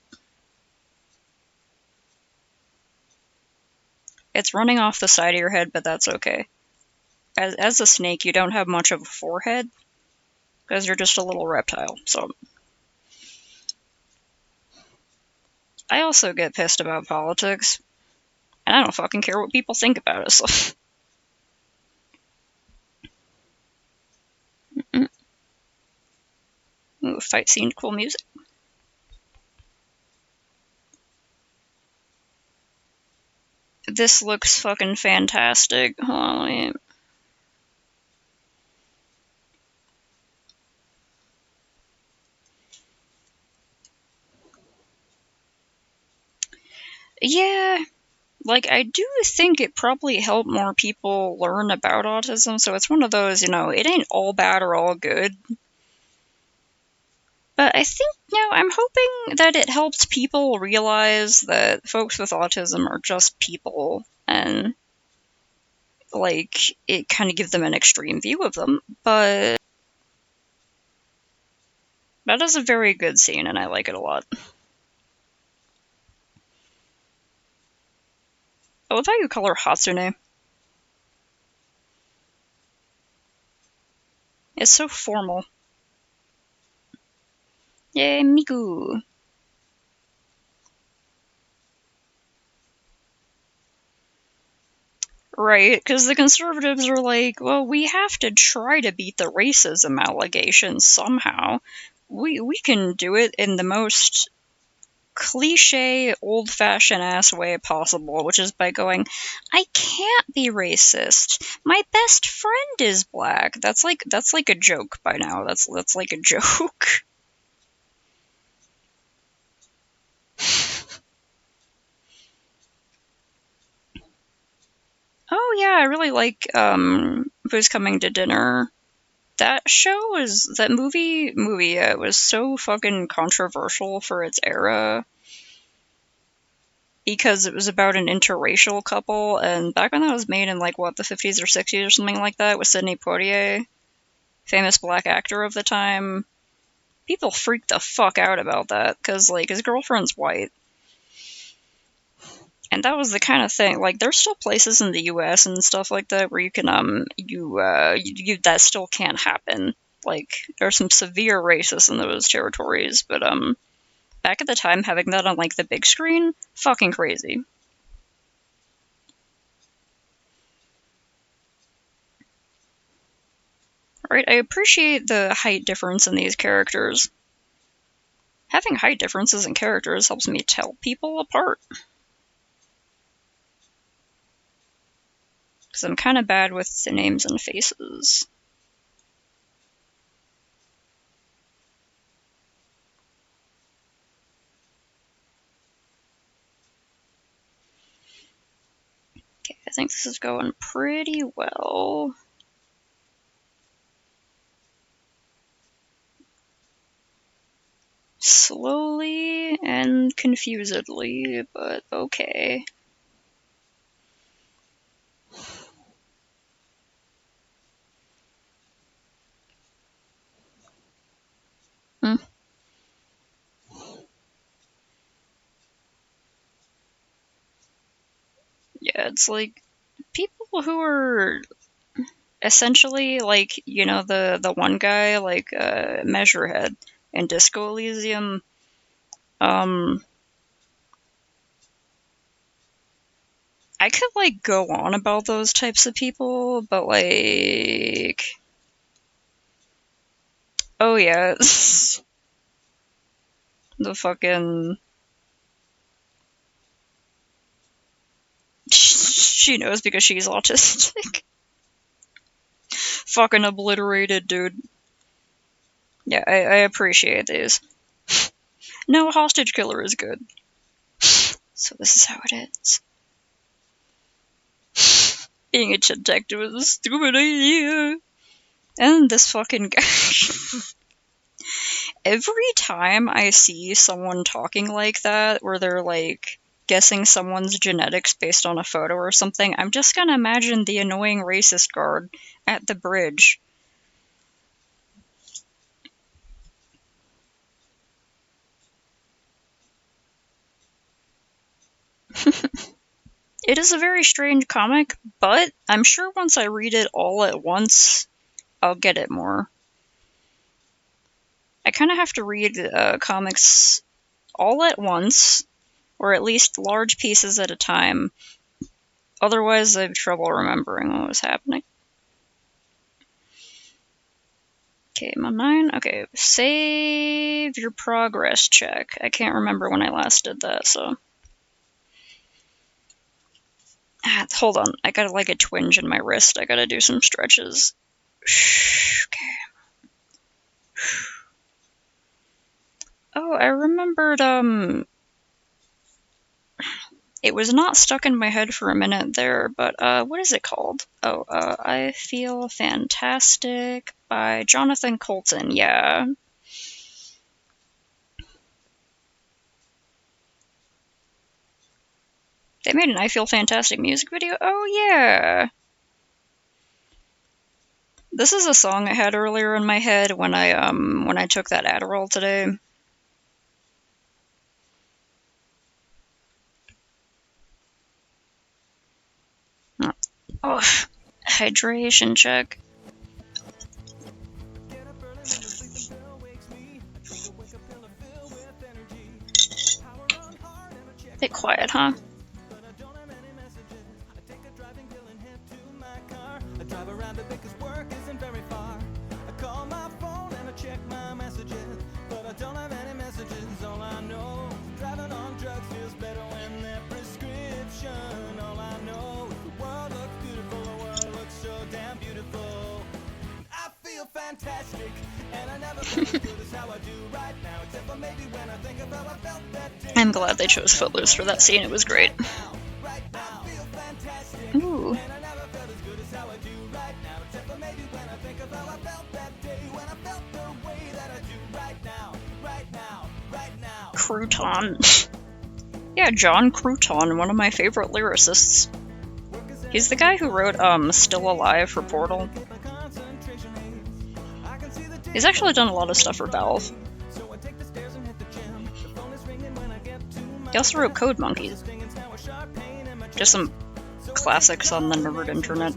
It's running off the side of your head, but that's okay. As a snake, you don't have much of a forehead, because you're just a little reptile, so. I also get pissed about politics, and I don't fucking care what people think about us. So. Ooh, fight scene, cool music. This looks fucking fantastic. Hold on, let me... Yeah, like, I do think it probably helped more people learn about autism, so it's one of those, it ain't all bad or all good. But I think, I'm hoping that it helps people realize that folks with autism are just people, and, like, it kind of gives them an extreme view of them, but that is a very good scene, and I like it a lot. I love how you call her Hatsune. It's so formal. Yay, Miku! Right, because the conservatives are like, well, we have to try to beat the racism allegations somehow. We can do it in the most cliche, old-fashioned ass way possible, which is by going, I can't be racist. My best friend is black. That's like a joke by now. That's like a joke. Oh yeah, I really like Who's Coming to Dinner. That movie was so fucking controversial for its era because it was about an interracial couple, and back when that was made in like what, the 50s or 60s or something like that, with Sidney Poitier, famous black actor of the time, people freaked the fuck out about that because like his girlfriend's white. And that was the kind of thing, like, there's still places in the US and stuff like that where you can that still can't happen. Like, there's some severe racists in those territories, but back at the time, having that on like the big screen, fucking crazy. Right, I appreciate the height difference in these characters. Having height differences in characters helps me tell people apart. Because I'm kind of bad with the names and faces. Okay, I think this is going pretty well. Slowly and confusedly, but okay. Hmm. Yeah, it's like people who are essentially like, the one guy, like Measurehead. and Disco Elysium. I could, like, go on about those types of people, but, like... Oh, yeah. The fucking... She knows because she's autistic. Fucking obliterated, dude. Yeah, I appreciate these. No, Hostage Killer is good. So this is how it ends. Being a detective is a stupid idea. And this fucking guy. Every time I see someone talking like that, where they're like guessing someone's genetics based on a photo or something, I'm just gonna imagine the annoying racist guard at the bridge. It is a very strange comic, but I'm sure once I read it all at once, I'll get it more. I kind of have to read comics all at once, or at least large pieces at a time. Otherwise, I have trouble remembering what was happening. Okay, I'm on 9. Okay, save your progress check. I can't remember when I last did that, so... hold on, I got like a twinge in my wrist. I gotta do some stretches. Okay. Oh, I remembered, it was not stuck in my head for a minute there, but, what is it called? Oh, I Feel Fantastic by Jonathan Coulton, yeah. They made an I Feel Fantastic music video? Oh, yeah! This is a song I had earlier in my head when I took that Adderall today. Oh, hydration check. Bit quiet, huh? Fantastic, and I never felt as good as how I do right now, except for maybe when I think of how I felt that day. I'm glad they chose Footloose for that scene, it was great. Ooh. Crouton. Yeah, John Crouton, one of my favorite lyricists. He's the guy who wrote Still Alive for Portal. He's actually done a lot of stuff for Valve. He also wrote Code Monkeys. Just some classics on the nerd internet.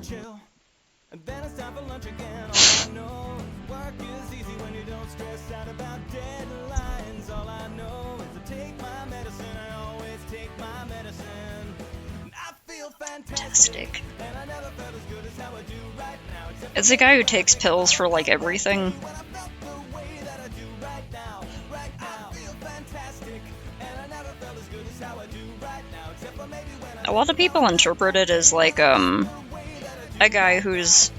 Fantastic. It's a guy who takes pills for like everything. A lot of people interpret it as like a guy who's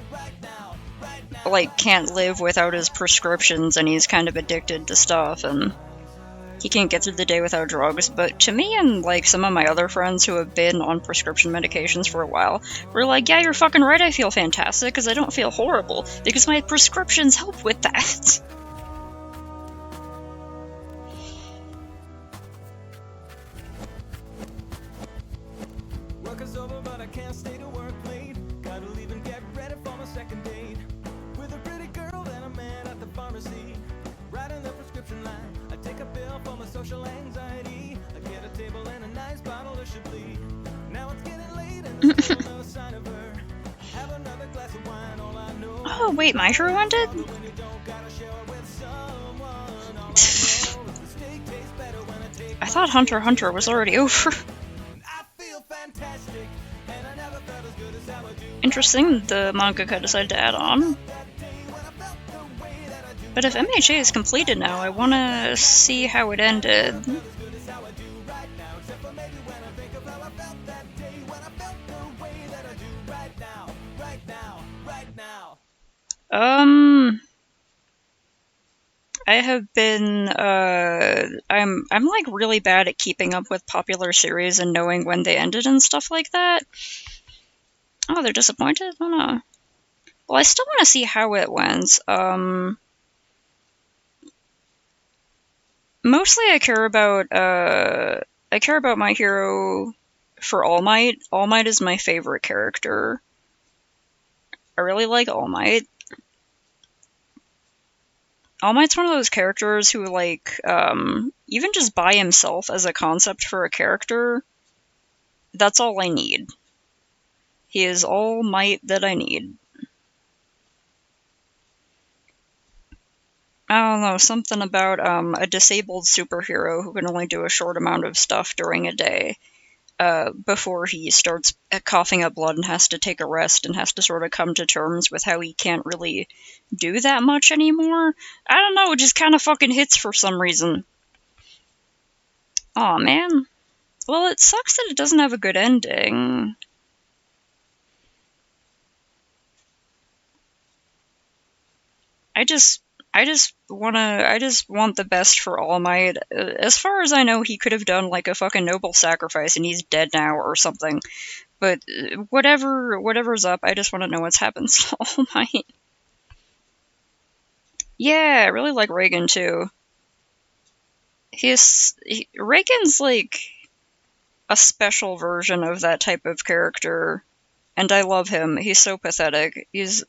like can't live without his prescriptions and he's kind of addicted to stuff and he can't get through the day without drugs. But to me and like some of my other friends who have been on prescription medications for a while, we're like, yeah, you're fucking right, I feel fantastic because I don't feel horrible because my prescriptions help with that. Oh, wait, my show ended? thought Hunter x Hunter was already over. I feel fantastic, and I never felt as good as how I do Interesting, the mangaka decided to add on. that day when I felt the way that I do. But if MHA is completed now, I want to see how it ended. As good as how I do right now, except for maybe when I think of how I felt that day when I felt the way that I do right now, right now, right now. I have been, I'm like really bad at keeping up with popular series and knowing when they ended and stuff like that. Oh, they're disappointed? Oh no. Well, I still want to see how it went. Mostly I care about My Hero for All Might. All Might is my favorite character. I really like All Might. All Might's one of those characters who, like, even just by himself as a concept for a character, that's all I need. He is all might that I need. I don't know, something about a disabled superhero who can only do a short amount of stuff during a day before he starts coughing up blood and has to take a rest and has to sort of come to terms with how he can't really do that much anymore. I don't know, it just kind of fucking hits for some reason. Aw, man. Well, it sucks that it doesn't have a good ending. I just want the best for All Might. As far as I know, he could have done like a fucking noble sacrifice and he's dead now or something. But whatever's up, I just want to know what's happened to All Might. Yeah, I really like Reagan too. Reagan's like a special version of that type of character, and I love him. He's so pathetic. He's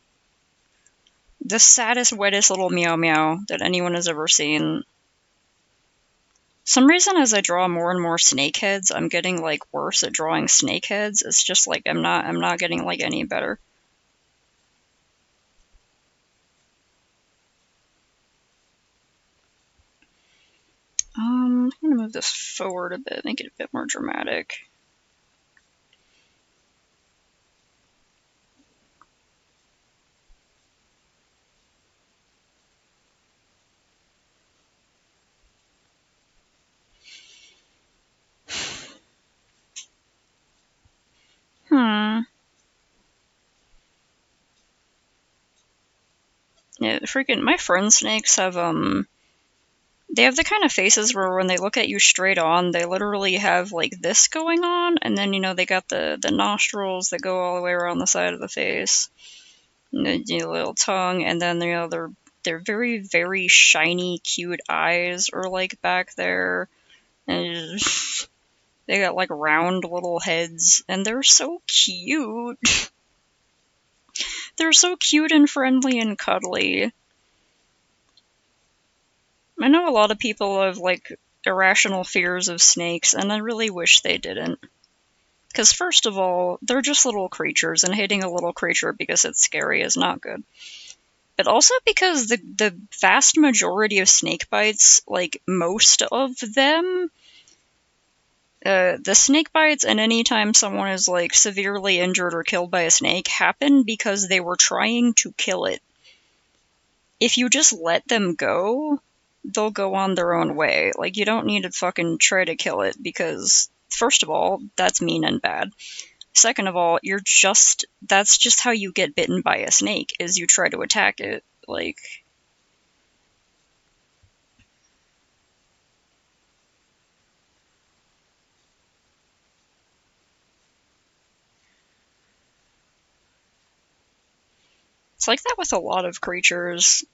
the saddest, wettest little meow meow that anyone has ever seen. Some reason as I draw more and more snakeheads, I'm getting like worse at drawing snakeheads. It's just like I'm not getting like any better. I'm gonna move this forward a bit, make it a bit more dramatic. Yeah, freaking my friend snakes have they have the kind of faces where when they look at you straight on, they literally have like this going on, and then they got the nostrils that go all the way around the side of the face, and the little tongue, and then they're very very shiny, cute eyes are like back there, and they got like round little heads, and they're so cute. They're so cute and friendly and cuddly. I know a lot of people have like irrational fears of snakes, and I really wish they didn't. Because first of all, they're just little creatures, and hating a little creature because it's scary is not good. But also because the vast majority of snake bites, like most of them, the snake bites and anytime someone is like severely injured or killed by a snake happen because they were trying to kill it. If you just let them go, they'll go on their own way. Like, you don't need to fucking try to kill it because, first of all, that's mean and bad. Second of all, that's just how you get bitten by a snake, is you try to attack it. Like, it's like that with a lot of creatures.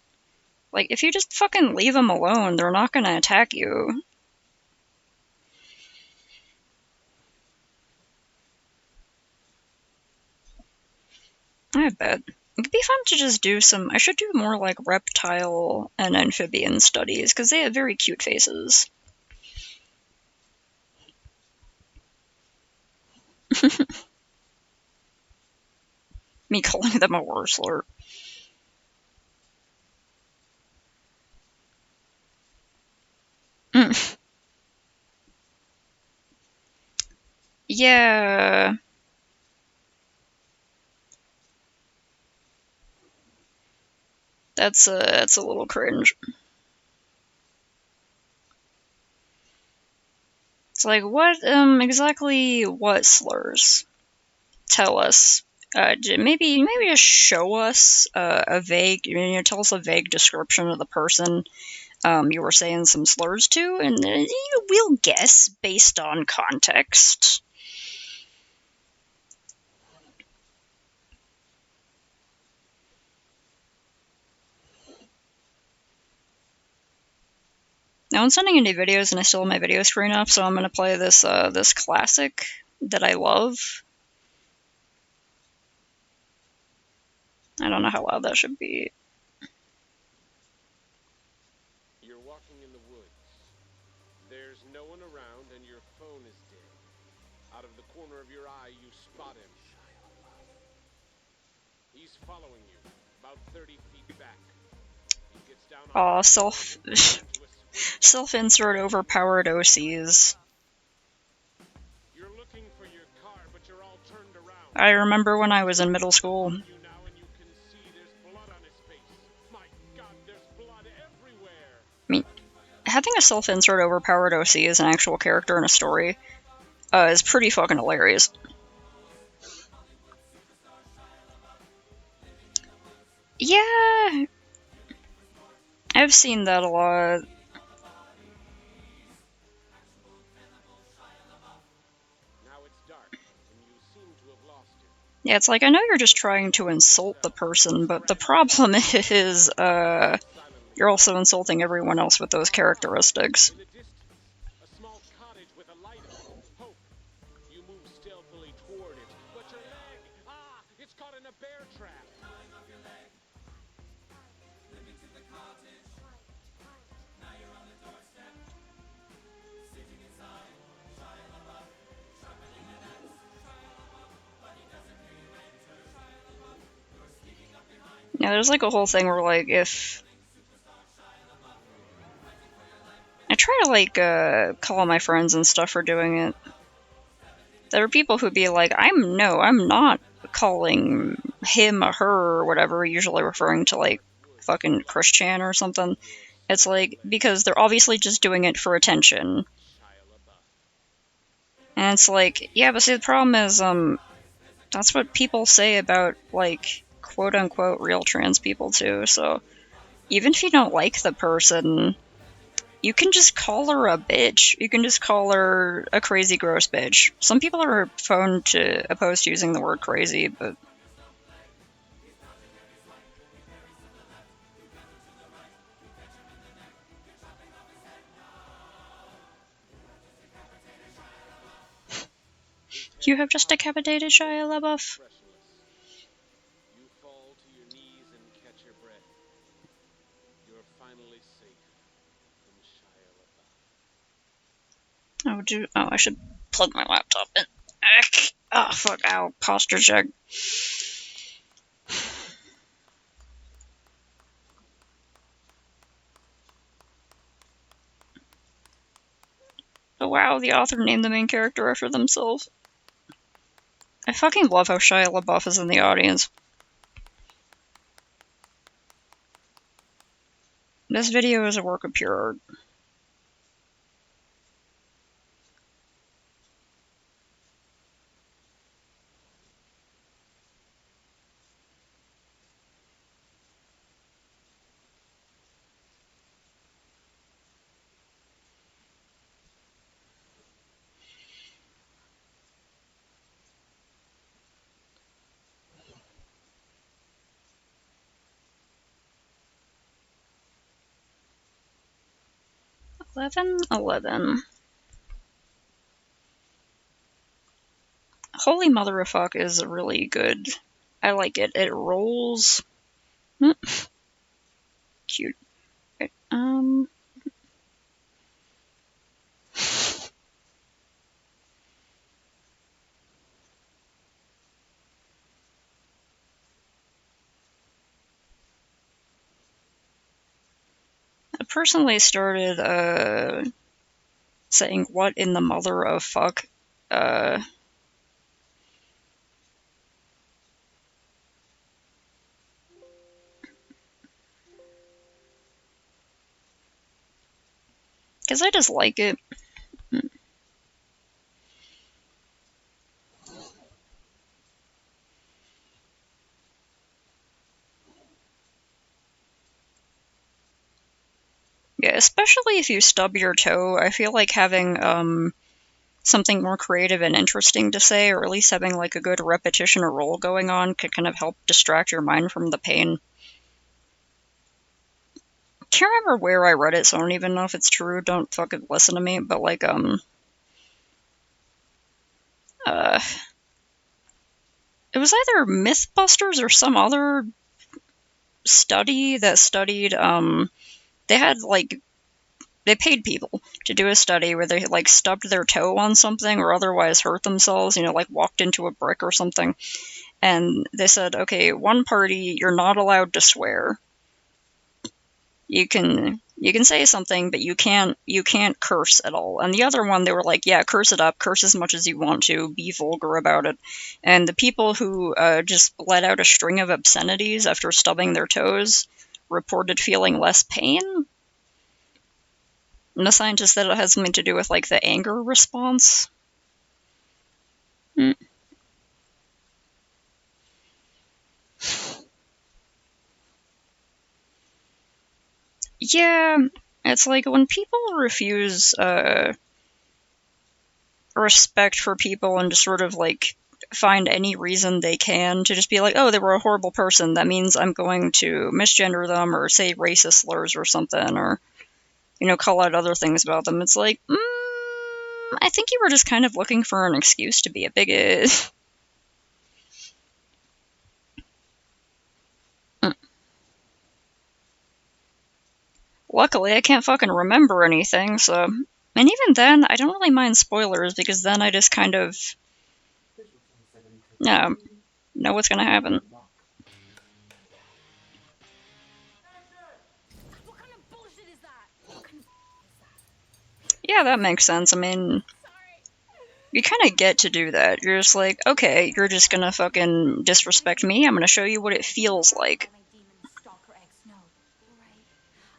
Like, if you just fucking leave them alone, they're not gonna attack you. I bet. It could be fun to just do some. I should do more like reptile and amphibian studies, because they have very cute faces. Me calling them a Wursler. Yeah. That's a little cringe. It's like, what, exactly what slurs? Tell us. Maybe just show us a vague, tell us a vague description of the person you were saying some slurs to, and we'll guess based on context. Now I'm sending any videos, and I still have my video screen up, so I'm gonna play this classic that I love. I don't know how loud that should be. You're walking in the woods. There's no one around and your phone is dead. Out of the corner of your eye, you spot him. He's following you, about 30 feet back. He gets down on Self-insert overpowered OCs. You're looking for your car, but you're all turned around. I remember when I was in middle school. You now and you can see there's blood on his face. My God, there's blood everywhere. I mean, having a self-insert overpowered OC as an actual character in a story is pretty fucking hilarious. Yeah, I've seen that a lot. Now it's dark, and you seem to have lost him. Yeah, it's like, I know you're just trying to insult the person, but the problem is, you're also insulting everyone else with those characteristics. In the distance, a small cottage with a light on. Hope. You move stealthily toward it, but your leg, it's caught in a bear trap. Yeah, there's like a whole thing where, like, if I try to, like, call my friends and stuff for doing it, there are people who'd be like, I'm not calling him or her or whatever, usually referring to, like, fucking Christian or something. It's like, because they're obviously just doing it for attention. And it's like, yeah, but see, the problem is, that's what people say about, like, quote-unquote real trans people, too, so even if you don't like the person, you can just call her a bitch. You can just call her a crazy, gross bitch. Some people are opposed to using the word crazy, but you have just decapitated Shia LaBeouf. You fall to your knees and catch your breath. You're finally safe from Shia LaBeouf. I should plug my laptop in. Oh, fuck, ow, posture check. Oh wow, the author named the main character after themselves. I fucking love how Shia LaBeouf is in the audience. This video is a work of pure art. $11.11. Holy Mother of Fuck is really good. I like it. It rolls. Cute. Okay, I personally started saying "what in the mother of fuck" because I just like it. Yeah, especially if you stub your toe, I feel like having something more creative and interesting to say, or at least having like a good repetition or roll going on, could kind of help distract your mind from the pain. Can't remember where I read it, so I don't even know if it's true. Don't fucking listen to me. But like it was either MythBusters or some other study that studied they had like they paid people to do a study where they like stubbed their toe on something or otherwise hurt themselves, like walked into a brick or something. And they said, okay, one party, you're not allowed to swear. You can say something, but you can't curse at all. And the other one, they were like, yeah, curse it up, curse as much as you want to, be vulgar about it. And the people who just let out a string of obscenities after stubbing their toes reported feeling less pain. And the scientist said it has something to do with like the anger response. Yeah, it's like when people refuse respect for people and just sort of like find any reason they can to just be like, oh, they were a horrible person, that means I'm going to misgender them or say racist slurs or something, or call out other things about them. It's like, I think you were just kind of looking for an excuse to be a bigot. Luckily, I can't fucking remember anything, so. And even then, I don't really mind spoilers because then I just kind of know what's gonna happen. What kind of bullshit is that? What kind of is that? Yeah, that makes sense. I mean, Sorry. you kind of get to do that. You're just like, okay, you're just gonna fucking disrespect me. I'm gonna show you what it feels like. My demon stalker ex. No, you're right.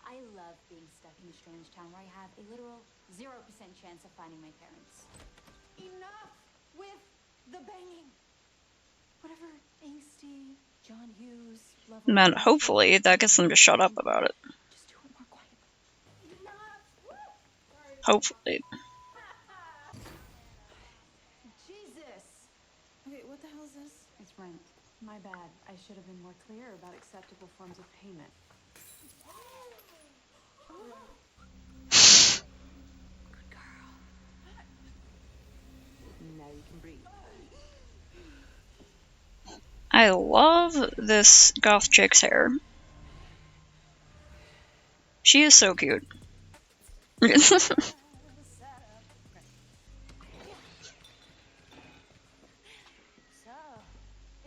I love being stuck in a strange town where I have a literal 0% chance of finding my parents. Enough with the banging. Whatever angsty John Hughes love. And then hopefully that gets them to shut up about it. Just do it more quietly. Enough. Hopefully. Jesus. Okay, what the hell is this? It's rent. My bad. I should have been more clear about acceptable forms of payment. Good girl. Now you can breathe. I love this goth chick's hair. She is so cute. So,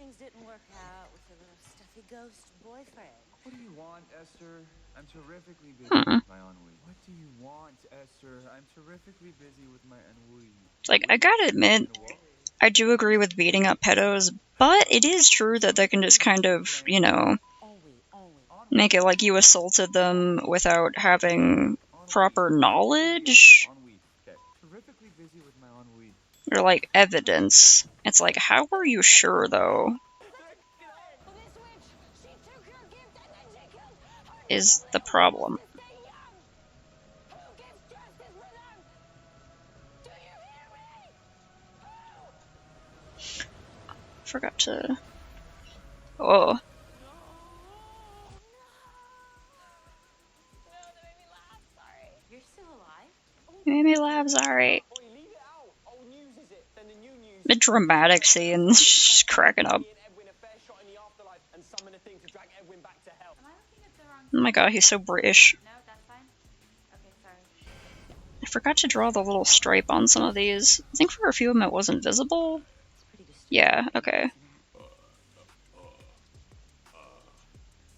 things didn't work out with your little stuffy ghost boyfriend. What do you want, Esther? I'm terrifically busy with my ennui. What do you want, Esther? I'm terrifically busy with my ennui. Like, I gotta admit, I do agree with beating up pedos, but it is true that they can just kind of, make it like you assaulted them without having proper knowledge Ennui. Okay. Terrifically busy with my ennui. or like evidence. It's like, how are you sure though? Is the problem. Forgot to. Oh. You're still alive? Made me laugh, sorry. Oi, leave it out. Old news is it? Then the new news. The dramatic scene, she's cracking up. Me and Edwin a fair shot in the afterlife and summon a thing to drag Edwin back to hell. Am I looking at the wrong? Oh my god, he's so British. No, that's fine. Okay, sorry. I forgot to draw the little stripe on some of these. I think for a few of them it wasn't visible. It's pretty disturbing. Yeah, okay.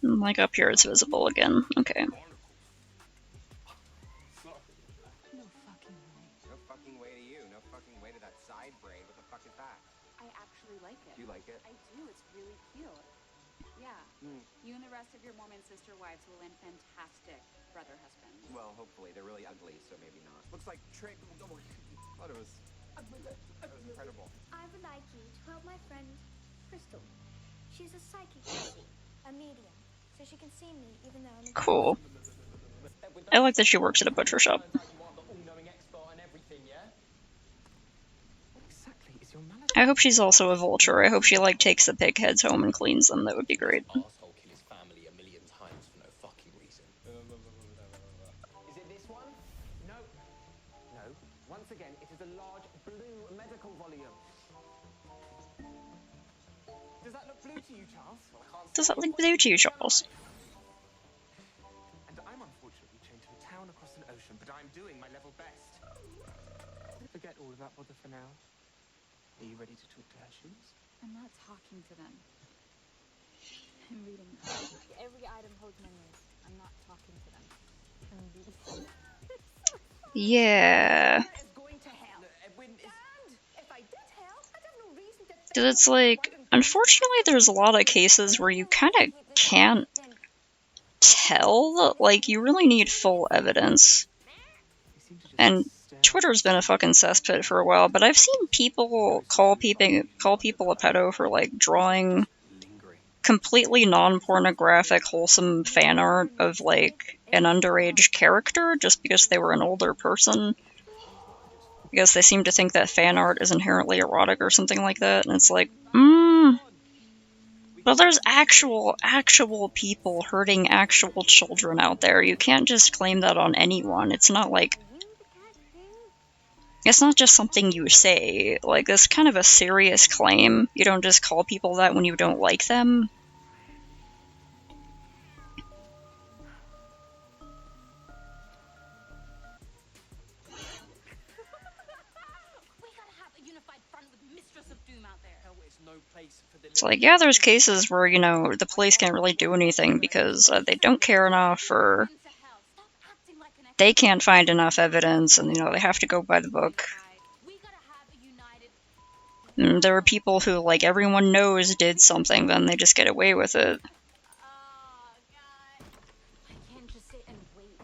And like up here it's visible again. Okay. No fucking way. No fucking way to you. No fucking way to that side braid. What the fuck is that? I actually like it. Do you like it? I do. It's really cute. Yeah. You and the rest of your Mormon sister wives will land fantastic brother husbands. Well, hopefully. They're really ugly, so maybe not. Looks like Trick. Oh, I thought it was. That was incredible. I would like you to help my friend, Crystal. She's a psychic, a medium, so she can see me even though I'm Cool. I like that she works at a butcher shop. I hope she's also a vulture. I hope she like takes the pig heads home and cleans them. That would be great. Asshole kill his family a million times for no fucking reason. Is it this one? No. No. Once again, it is a large blue medical volume. Does that look blue to you, Charles? Well, I can't Does that look blue to you, Charles? And I'm unfortunately chained to a town across an ocean, but I'm doing my level best. Forget all of that bother for now. Are you ready to talk to her shoes? I'm not talking to them. I'm reading them. Every item holds memories. I'm not talking to them. I'm reading. Yeah. Is going to hell. Edwin is... And if I did help, I'd have no reason to think. Because it's like, unfortunately, there's a lot of cases where you kind of can't tell. Like, you really need full evidence. And Twitter's been a fucking cesspit for a while, but I've seen people call people a pedo for like drawing completely non-pornographic, wholesome fan art of like an underage character just because they were an older person. Because they seem to think that fan art is inherently erotic or something like that, and it's like, but there's actual people hurting actual children out there. You can't just claim that on anyone. It's not like, it's not just something you say. Like, it's kind of a serious claim. You don't just call people that when you don't like them. We gotta have a unified front with Mistress of Doom out there. Hell is no place for the It's like, yeah, there's cases where, you know, the police can't really do anything because they don't care enough, or Into hell. Stop acting like an they can't find enough evidence, and, you know, they have to go by the book. We gotta have a united. And there are people who, like, everyone knows did something, then they just get away with it. Oh, God. I can't just sit and wait.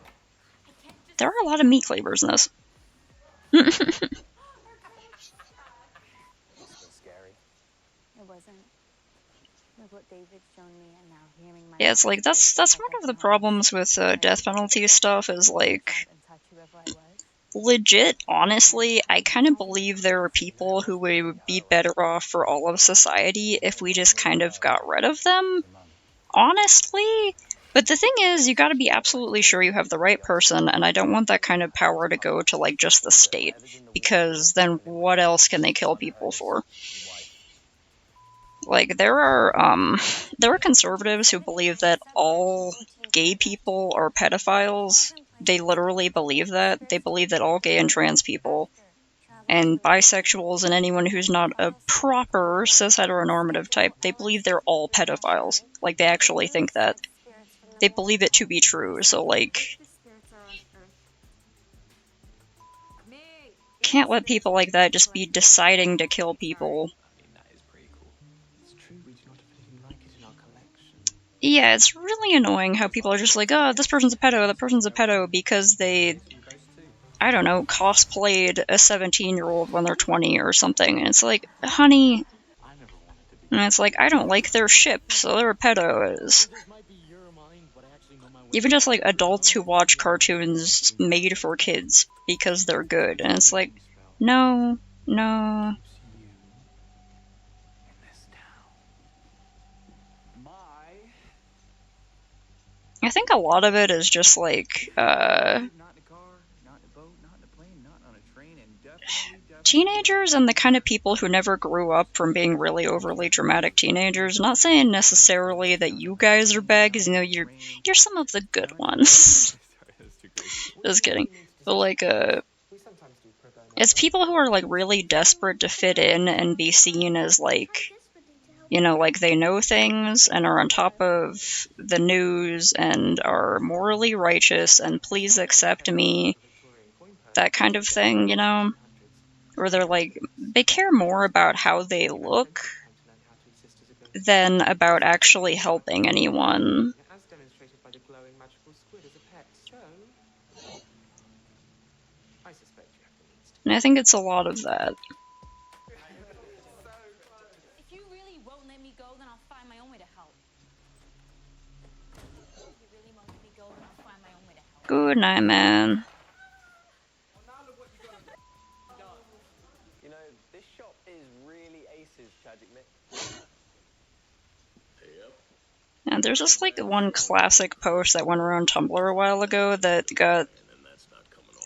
I can't just. There are a lot of meat cleavers in this. Scary. It wasn't. Look what David's shown me, and now hearing my. Yeah, it's like, that's one of the problems with death penalty stuff, is like, legit, honestly, I kind of believe there are people who would be better off for all of society if we just kind of got rid of them. Honestly. But the thing is, you gotta be absolutely sure you have the right person, and I don't want that kind of power to go to, like, just the state, because then what else can they kill people for? Like, there are conservatives who believe that all gay people are pedophiles. They literally believe that. They believe that all gay and trans people, and bisexuals, and anyone who's not a proper cis heteronormative type, they believe they're all pedophiles. Like, they actually think that. They believe it to be true, so, like, can't let people like that just be deciding to kill people. I mean, that is pretty cool. It's true, we do not have anything like it in our collection. Yeah, it's really annoying how people are just like, oh, this person's a pedo, that person's a pedo, because they, I don't know, cosplayed a 17-year-old when they're 20 or something, and it's like, honey, I never wanted to be. and it's like, I don't like their ship, so they're a pedo. This might be your mind, but I actually know my way. Even just, like, adults who watch cartoons made for kids because they're good, and it's like, no, no. You in this town. My I think a lot of it is just, like, Not in a car, not in a boat, not in a plane, not on a train, and definitely teenagers and the kind of people who never grew up from being really overly dramatic teenagers. Not saying necessarily that you guys are bad, 'cause, you know, you're some of the good ones. Sorry, that's too crazy. Just kidding. But, like, we sometimes do pro bono. it's people who are, like, really desperate to fit in and be seen as, like, you know, like, they know things and are on top of the news and are morally righteous and please accept me, that kind of thing, you know? Where they're like, they care more about how they look than about actually helping anyone. As demonstrated by the glowing magical squid as a pet, so I suspect you have the means to. And I think it's a lot of that. If you really won't let me go, then I'll find my own way to help. If you really won't let me go, then I'll find my own way to help. Good night, man. You know, this shop is really aces, Tragic Mick. And there's just like one classic post that went around Tumblr a while ago that got.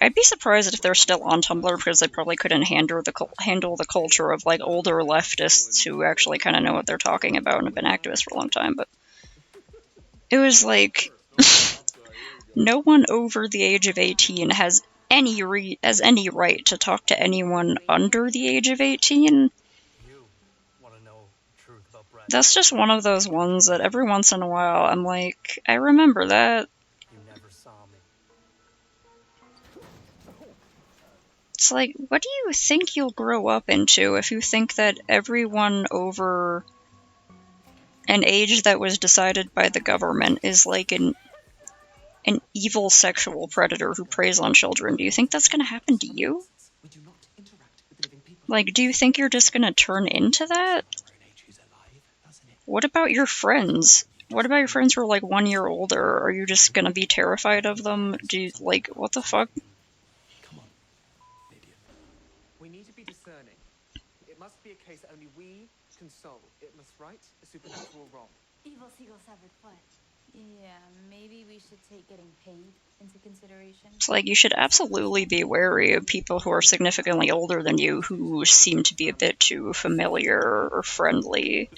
I'd be surprised if they're still on Tumblr because they probably couldn't handle the culture of like older leftists who actually kind of know what they're talking about and have been activists for a long time. But it was like no one over the age of 18 has any right to talk to anyone under the age of 18. That's just one of those ones that every once in a while I'm like, I remember that. You never saw me. It's like, what do you think you'll grow up into if you think that everyone over an age that was decided by the government is like an evil sexual predator who preys on children? Do you think that's going to happen to you? Like, do you think you're just going to turn into that? What about your friends? What about your friends who are like 1 year older? Are you just going to be terrified of them? Do you, like, what the fuck? We need to be discerning. It must be a case that only we can solve. It must right a supernatural wrong. Evil seagull severed foot. Yeah, maybe we should take getting paid into consideration. It's like, you should absolutely be wary of people who are significantly older than you who seem to be a bit too familiar or friendly,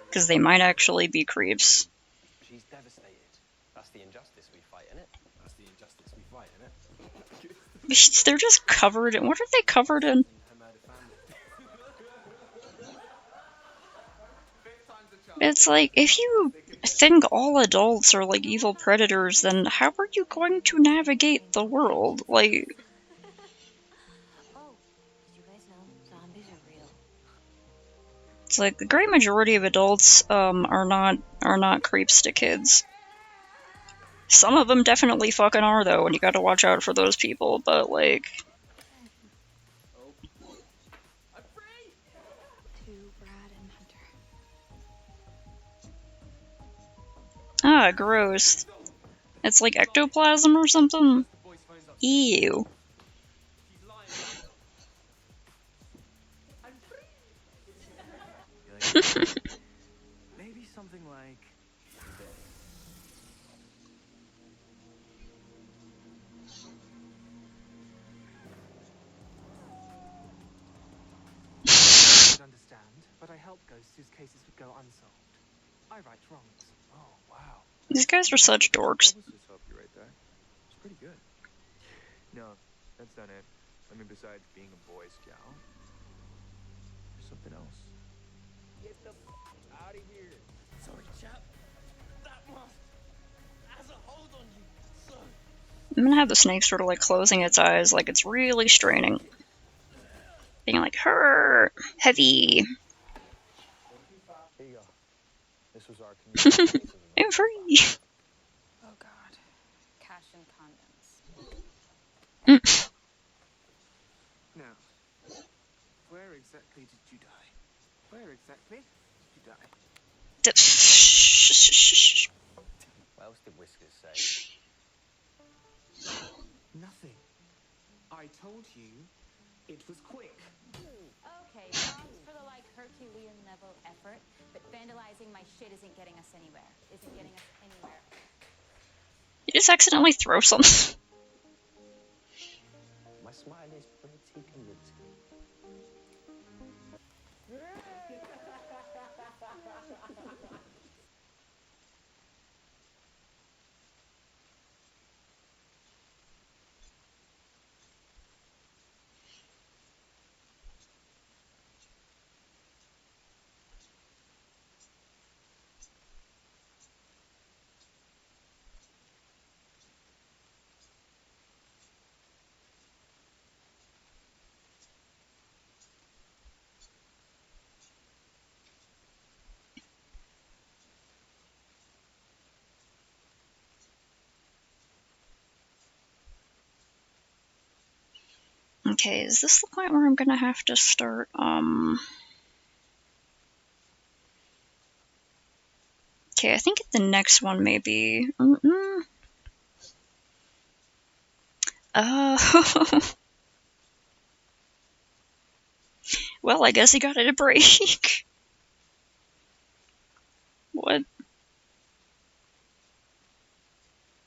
because they might actually be creeps. She's devastated. That's the injustice we fight, innit? That's the injustice we fight, innit? They're just covered in... What are they covered in? It's like, if you think all adults are like evil predators, then how are you going to navigate the world? Like... Oh, did you guys know zombies are real? It's like the great majority of adults are not creeps to kids. Some of them definitely fucking are though, and you gotta watch out for those people, but like... To Brad and Hunter. Ah, gross. It's like ectoplasm or something? Ew. Maybe something like I don't understand, but I help ghosts whose cases would go unsolved. I right wrongs. oh wow. These guys are such dorks. Publicist help you right there. It's pretty good. No, that's not it. I mean, besides being a Boy Scout, there's something else. Get the out of here. Sorry, chap. That moth has a hold on you, so. I'm gonna have the snake sort of like closing its eyes like it's really straining. Being like, hurt, heavy. Here you go. This was our community. I'm free. Oh god. Cash and condoms. Now, where exactly did you die? Where exactly did you die? What else did Whiskers say? Nothing. I told you it was quick. Okay, thanks for the like Herculean level effort, but vandalizing my shit isn't getting us anywhere. Isn't getting us anywhere. You just accidentally throw something. My smile is pretty convincing. Okay, is this the point where I'm gonna have to start, Okay, I think the next one may be... Oh. Well, I guess he got it a break. What?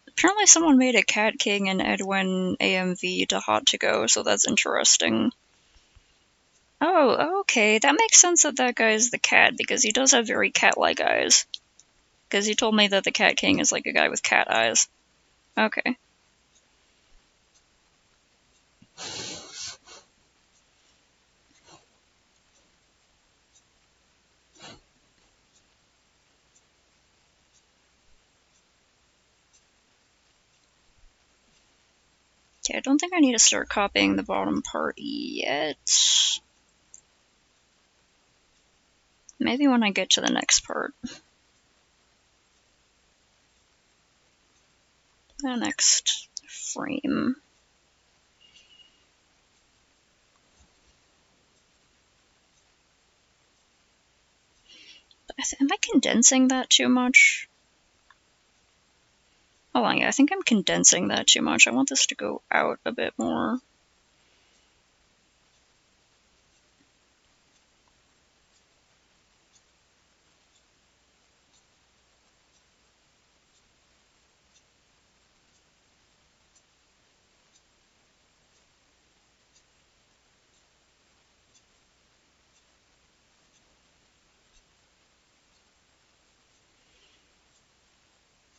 Apparently someone made a Cat King and Edwin AMV to Hot to Go, so that's interesting. Oh, okay, that makes sense that that guy is the cat, because he does have very cat-like eyes. Because he told me that the Cat King is like a guy with cat eyes. Okay. Okay, I don't think I need to start copying the bottom part yet. Maybe when I get to the next part. The next frame. Am I condensing that too much? Hold on, yeah, I think I'm condensing that too much. I want this to go out a bit more.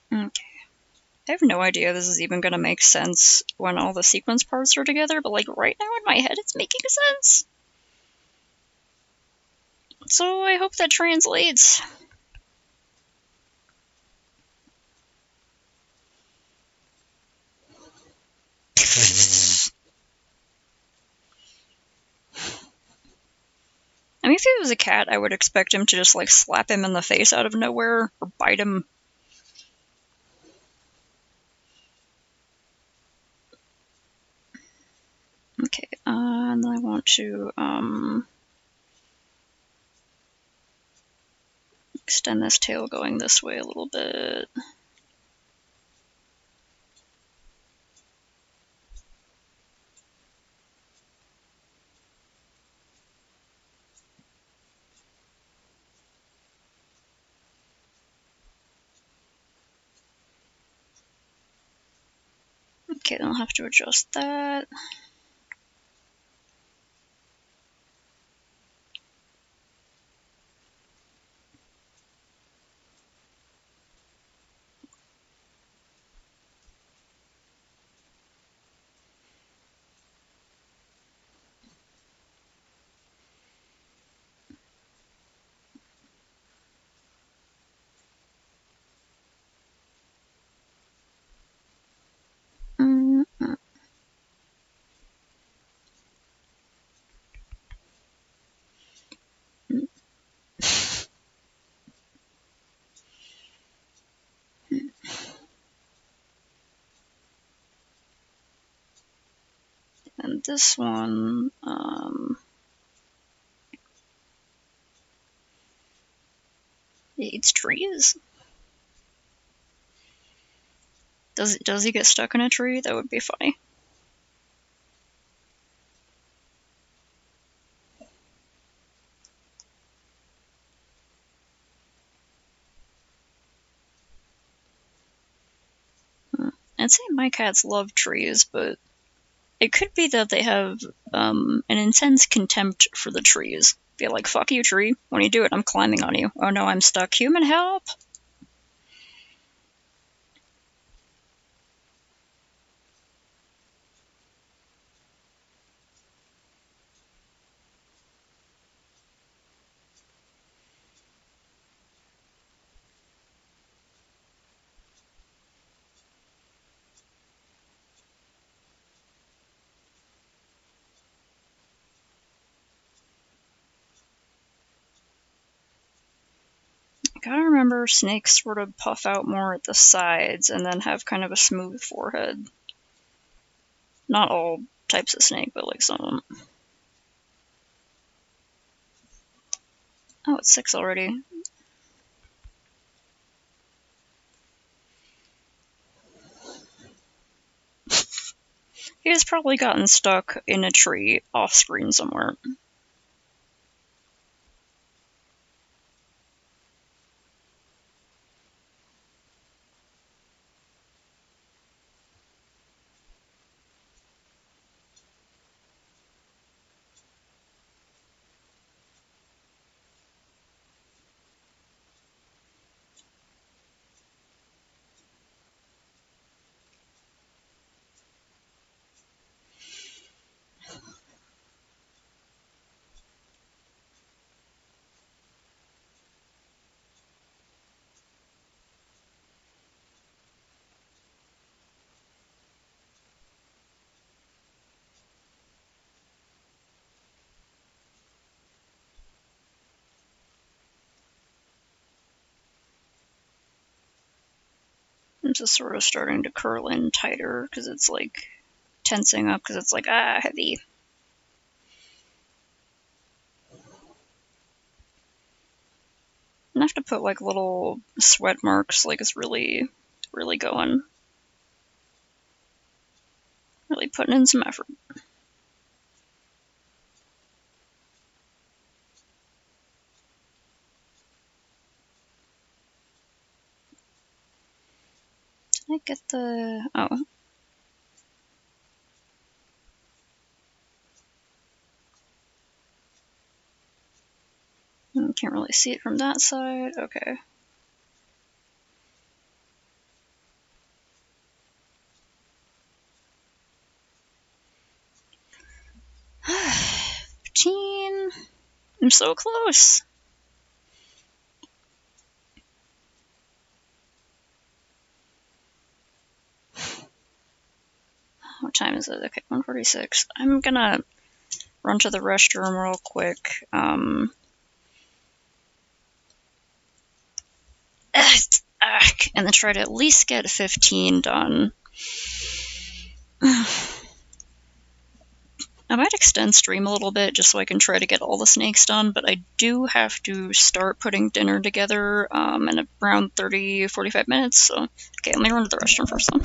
Okay. I have no idea this is even gonna make sense when all the sequence parts are together, but like right now in my head it's making sense. So I hope that translates. I mean, if he was a cat, I would expect him to just like slap him in the face out of nowhere or bite him. Okay, and then I want to extend this tail going this way a little bit. Okay, then I'll have to adjust that. And this one, he eats trees. Does he get stuck in a tree? That would be funny. I'd say my cats love trees, but it could be that they have an intense contempt for the trees. Be like, fuck you, tree. When you do it, I'm climbing on you. Oh no, I'm stuck. Human help! I gotta remember snakes sort of puff out more at the sides and then have kind of a smooth forehead. Not all types of snake, but like some of them. Oh, it's 6 already. He has probably gotten stuck in a tree off screen somewhere. I'm just sort of starting to curl in tighter because it's like tensing up because it's like, heavy. I have to put like little sweat marks, like it's really, really going. Really putting in some effort. Did I get the... oh. Can't really see it from that side. Okay. $15. I'm so close. What time is it? Okay, 1:46. I'm gonna run to the restroom real quick. And then try to at least get 15 done. I might extend stream a little bit just so I can try to get all the snakes done, but I do have to start putting dinner together in around 30-45 minutes. So, okay, let me run to the restroom first though.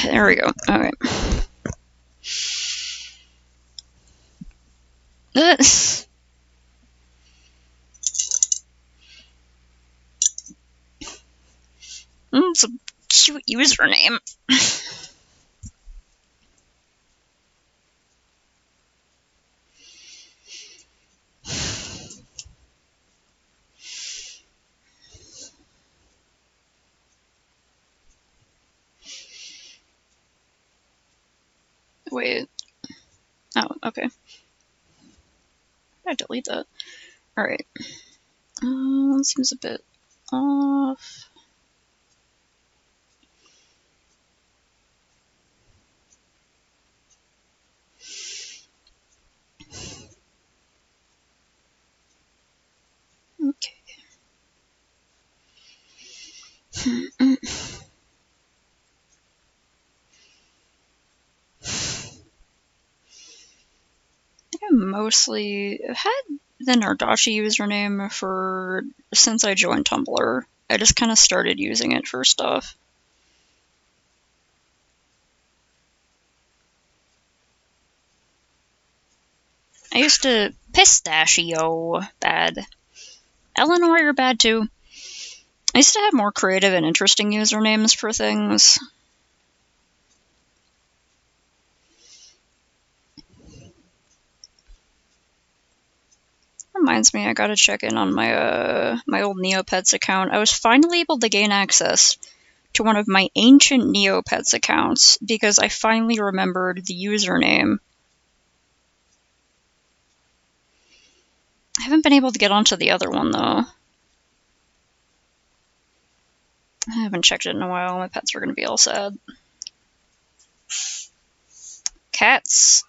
There we go. Alright. It's a cute username. Wait. Oh, okay. I delete that. Alright. Seems a bit off. Okay. I mostly had the Nardachi username for since I joined Tumblr. I just kind of started using it for stuff. I used to Pistachio, bad. Eleanor, you're bad too. I used to have more creative and interesting usernames for things. Reminds me, I gotta check in on my my old Neopets account. I was finally able to gain access to one of my ancient Neopets accounts because I finally remembered the username. I haven't been able to get onto the other one though. I haven't checked it in a while. My pets are gonna be all sad. Cats.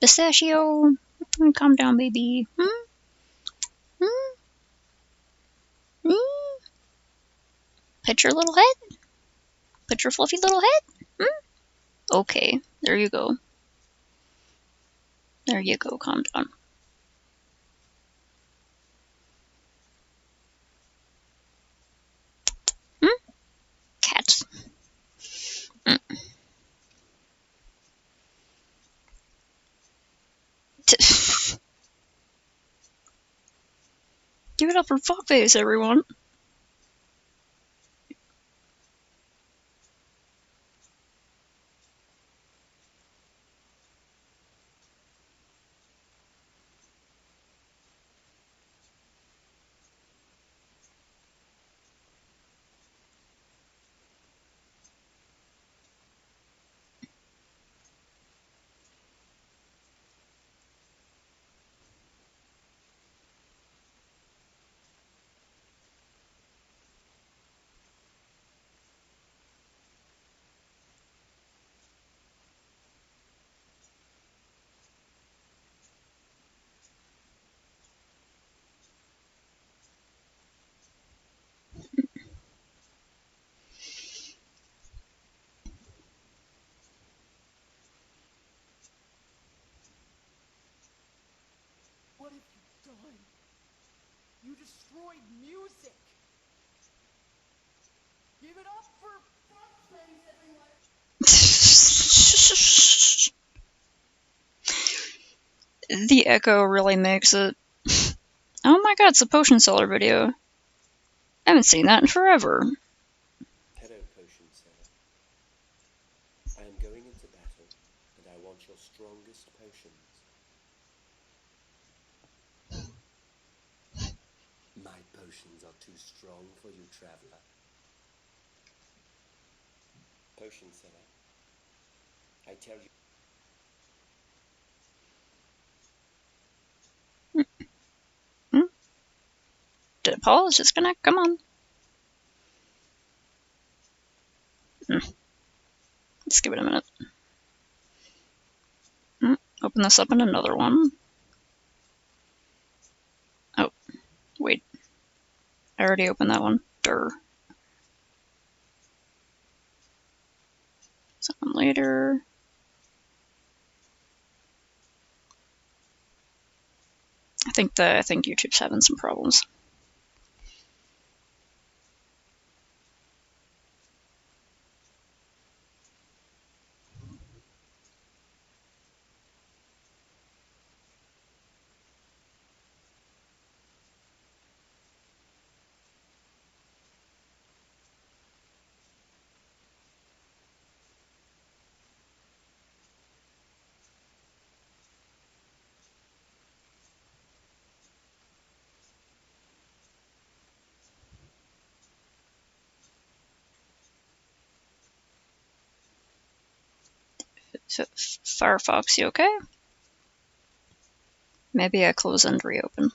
Pistachio. Calm down, baby. Pet your little head. Pet your fluffy little head. Okay, there you go. There you go, calm down. Cat. Give it up for Fuckface, everyone. What have you done? You destroyed music! Give it up for Fuckface, everyone! The echo really makes it. Oh my god, it's a potion seller video. I haven't seen that in forever. Hello, potion seller. I am going into battle, and I want your strongest potions. My potions are too strong for you, traveler. Potion seller, I tell you. Did it pause? Disconnect? Come on. Let's give it a minute. Open this up in another one. Oh, wait. I already opened that one. Durr. Something later. I think YouTube's having some problems. Firefox, you okay? Maybe I close and reopen.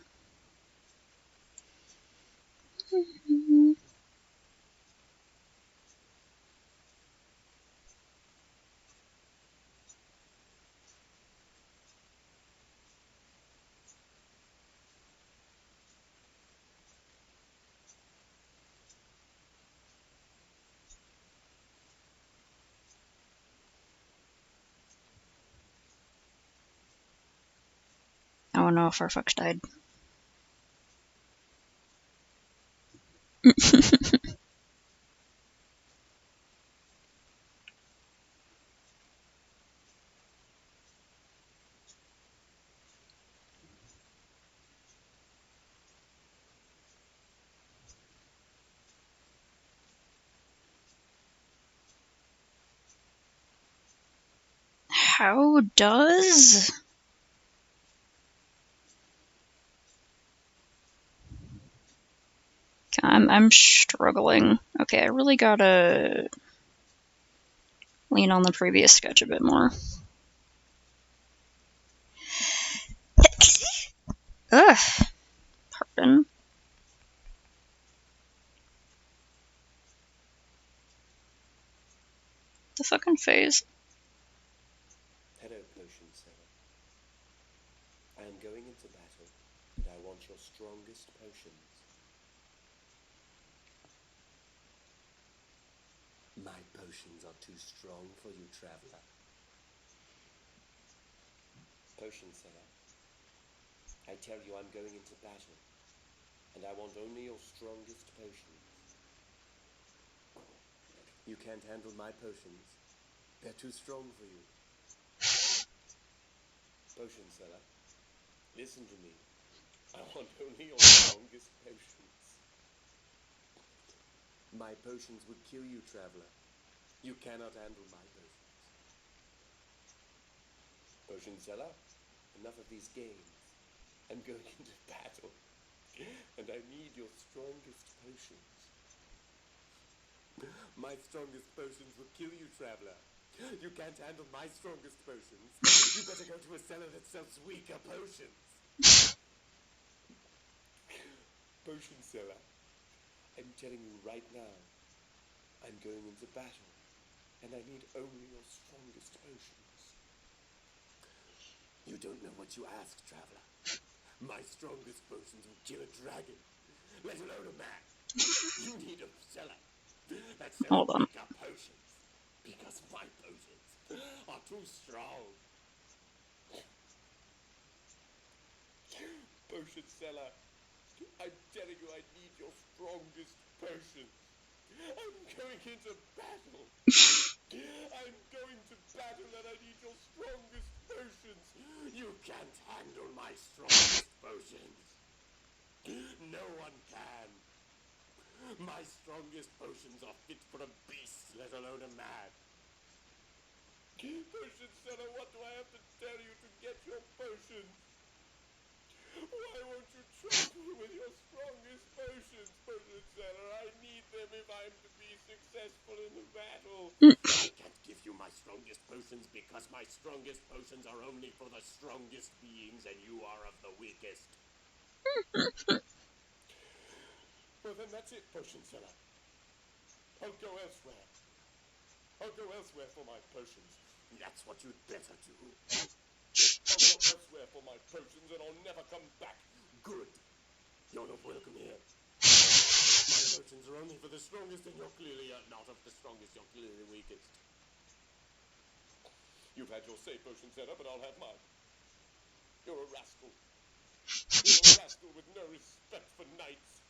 Oh no, Firefox died. How does? I'm struggling. Okay, I really gotta lean on the previous sketch a bit more. Ugh. Pardon. The fucking phase. Hello, potion seller. I am going into battle, and I want your strongest potions. My potions are too strong for you, traveler. Potion seller, I tell you I'm going into battle, and I want only your strongest potions. You can't handle my potions. They're too strong for you. Potion seller, listen to me. I want only your strongest potions. My potions would kill you, traveler. You cannot handle my potions. Potion seller, enough of these games. I'm going into battle, and I need your strongest potions. My strongest potions will kill you, traveler. You can't handle my strongest potions. You better go to a cellar that sells weaker potions. Potion seller, I'm telling you right now, I'm going into battle, and I need only your strongest potions. You don't know what you ask, traveler. My strongest potions will kill a dragon, let alone a man. You need a cellar that sells weaker potions, because my potions are too strong. Potion seller, I'm telling you I need your strongest potions. I'm going into battle. I'm going to battle and I need your strongest potions. You can't handle my strongest potions. No one can. My strongest potions are fit for a beast, let alone a man. Potion seller, what do I have to tell you to get your potions? Why won't you trust me with your strongest potions, potion seller? I need them if I'm to be successful in the battle. I can't give you my strongest potions because my strongest potions are only for the strongest beings and you are of the weakest. Well, then that's it, potion seller. I'll go elsewhere. I'll go elsewhere for my potions. That's what you'd better do. I'll go elsewhere for my potions and I'll never come back. Good. You're not welcome here. My potions are only for the strongest and you're clearly not of the strongest. You're clearly the weakest. You've had your say, potion seller, but I'll have mine. You're a rascal. You're a rascal with no respect for knights.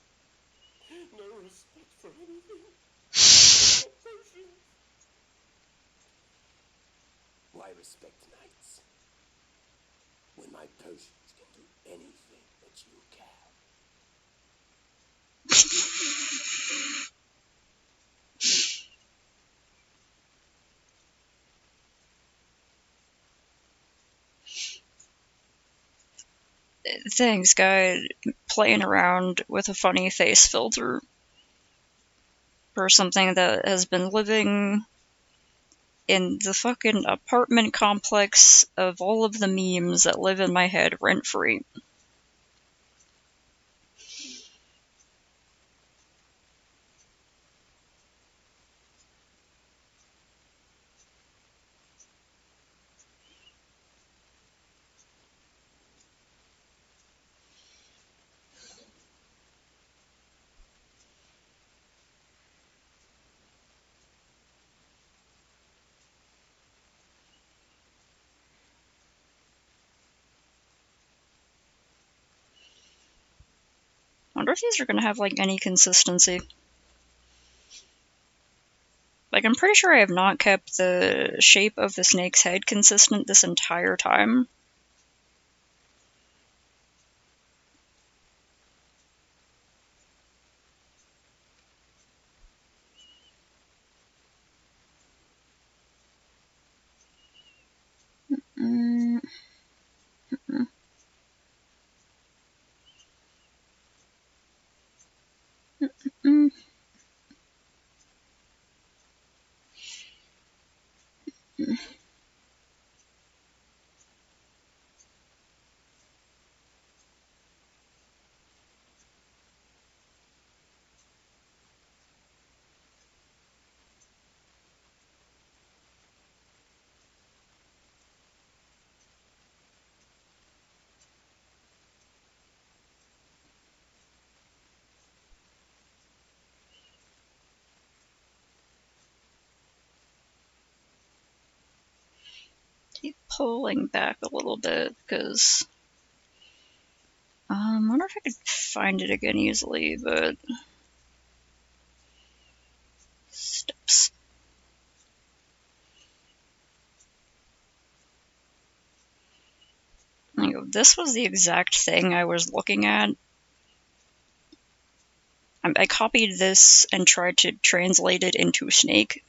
No respect for anything. No potions. Why respect knights when my potions can do anything that you can? Thanks, guy. Playing around with a funny face filter for something that has been living in the fucking apartment complex of all of the memes that live in my head rent-free. I wonder if these are gonna have, like, any consistency. Like, I'm pretty sure I have not kept the shape of the snake's head consistent this entire time. Mm. Mm-mm. Mm-mm. Mm. Keep pulling back a little bit, because I wonder if I could find it again easily, but steps. There you go. This was the exact thing I was looking at. I copied this and tried to translate it into Snake.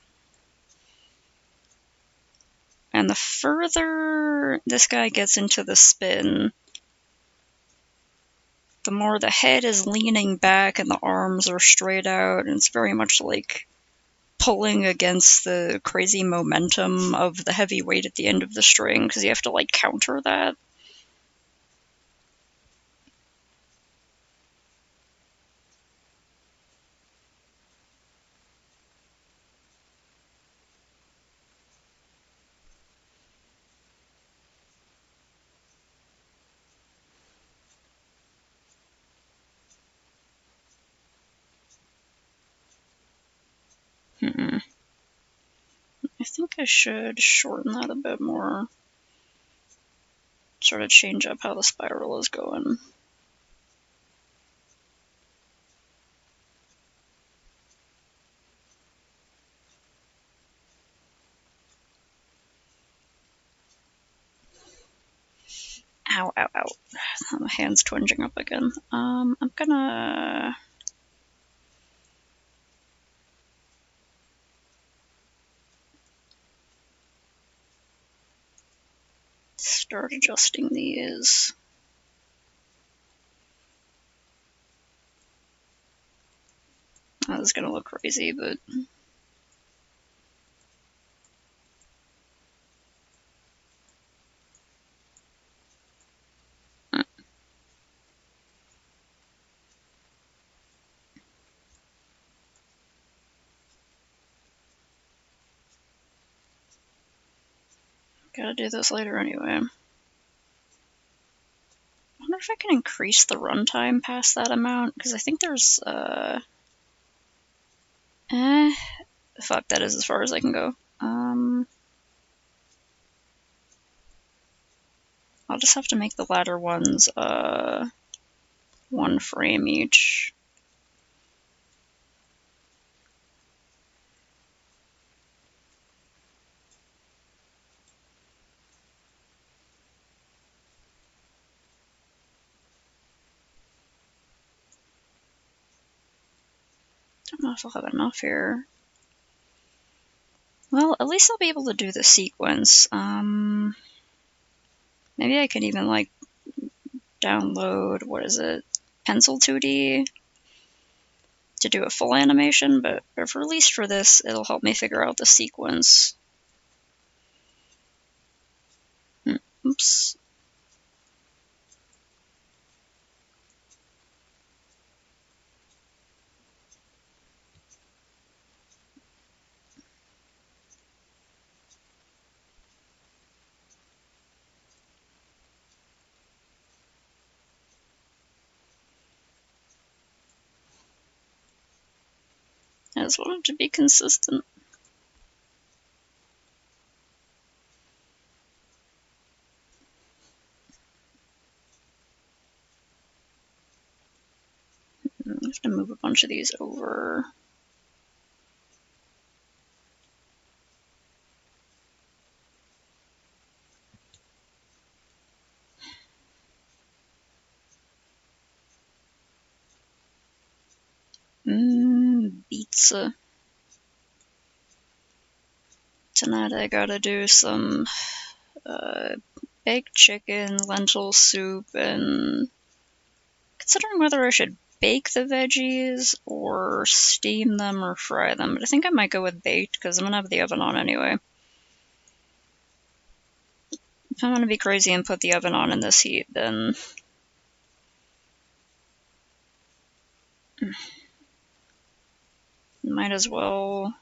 And the further this guy gets into the spin, the more the head is leaning back and the arms are straight out, and it's very much like pulling against the crazy momentum of the heavy weight at the end of the string, because you have to, like, counter that. I think I should shorten that a bit more. Sort of change up how the spiral is going. Ow, ow, ow. My hand's twinging up again. I'm gonna... start adjusting these. This is gonna look crazy, but... Gotta do this later anyway. I wonder if I can increase the runtime past that amount, because I think there's, fuck, that is as far as I can go. I'll just have to make the latter ones, 1 frame each. Don't know if I'll have enough here. Well, at least I'll be able to do the sequence. Maybe I could even, like, download, what is it, Pencil 2D to do a full animation, but at least for this, it'll help me figure out the sequence Oops. I just wanted to be consistent. I have to move a bunch of these over. Pizza. Tonight I gotta do some baked chicken, lentil soup, and considering whether I should bake the veggies or steam them or fry them, but I think I might go with baked because I'm gonna have the oven on anyway. If I'm gonna be crazy and put the oven on in this heat, then might as well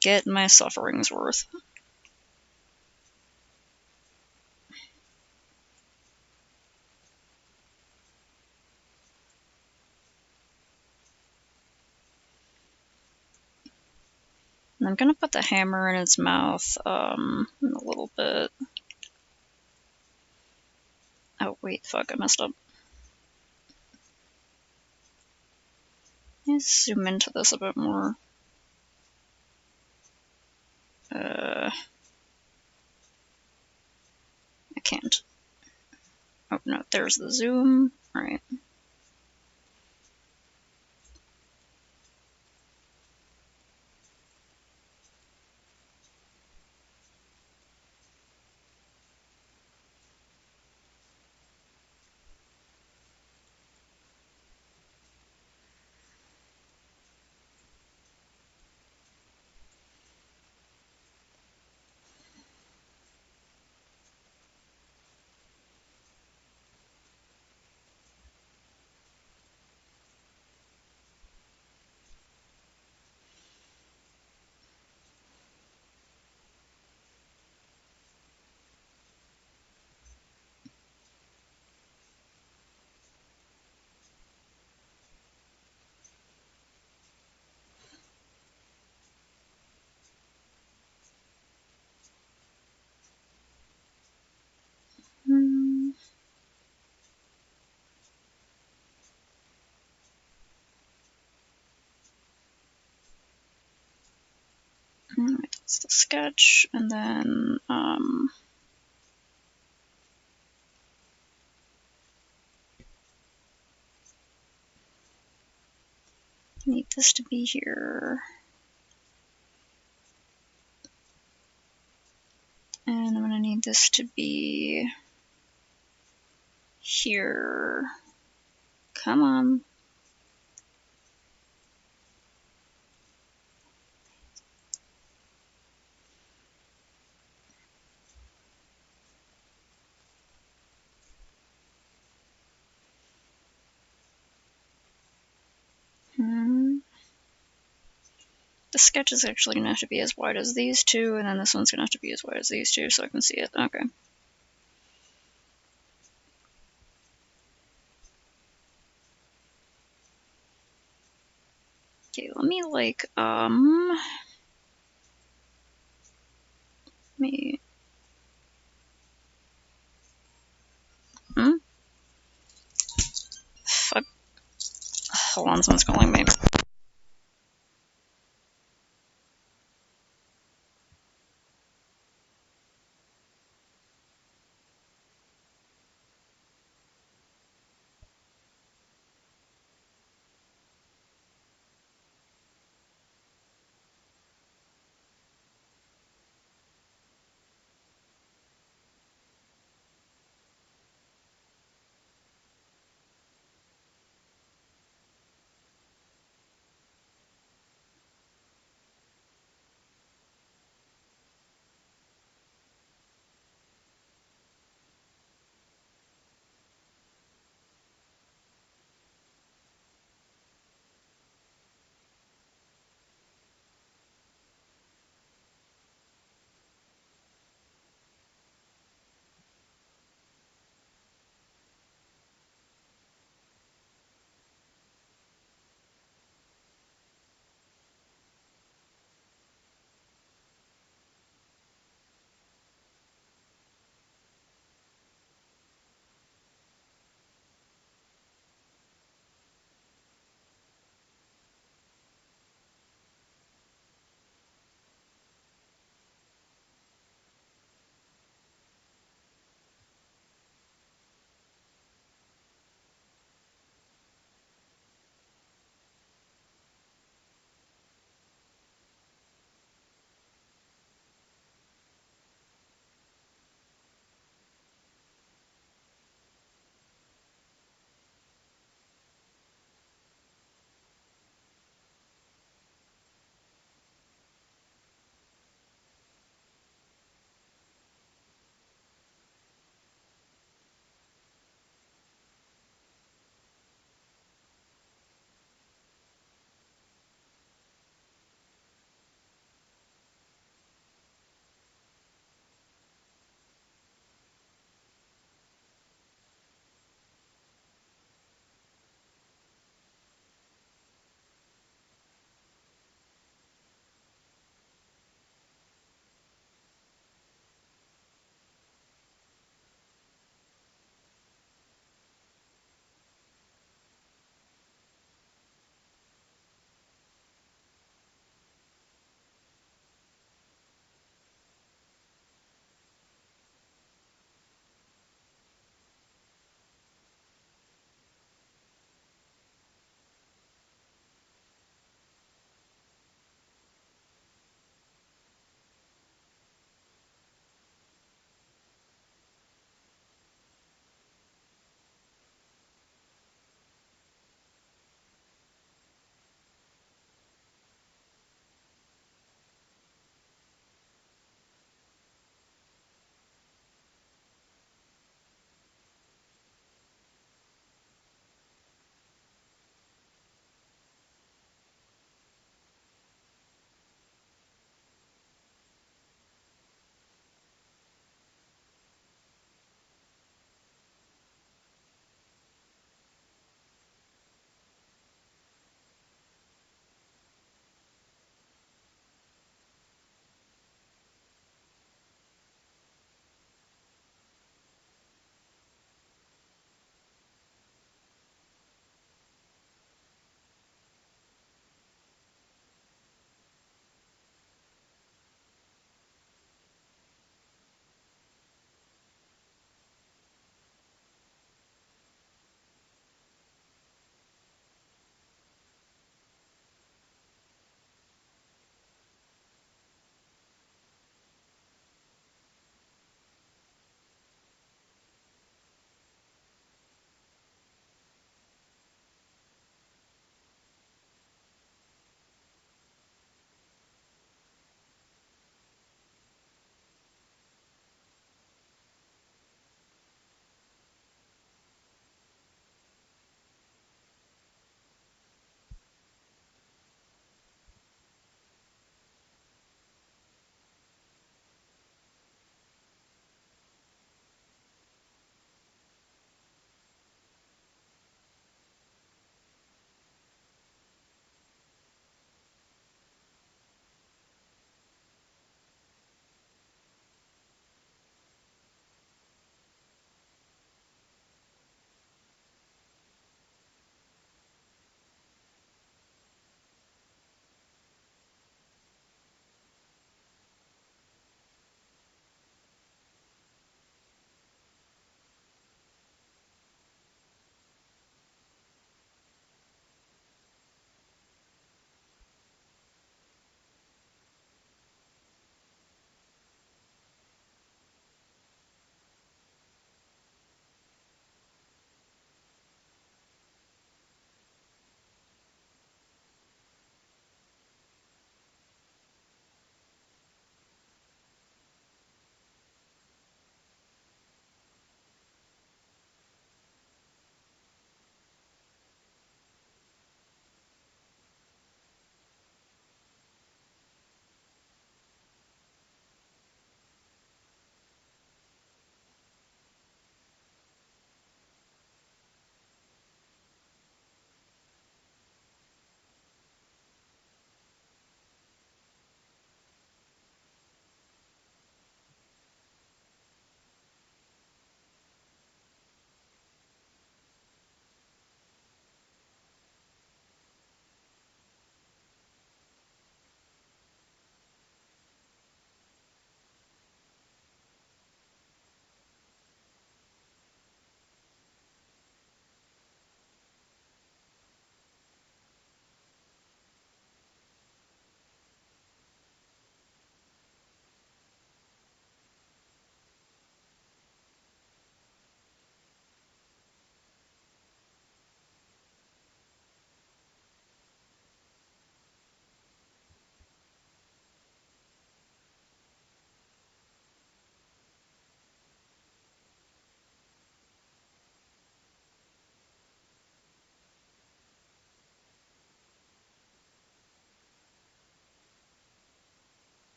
get my suffering's worth. And I'm gonna put the hammer in its mouth in a little bit. Oh wait, fuck, I messed up. Let's zoom into this a bit more. I can't. Oh no, there's the zoom. Alright. Alright, that's the sketch, and then I need this to be here. And I'm gonna need this to be here. Come on. The sketch is actually gonna have to be as wide as these two, and then this one's gonna have to be as wide as these two so I can see it. Okay. Okay, let me me. Fuck. Hold on, someone's calling me.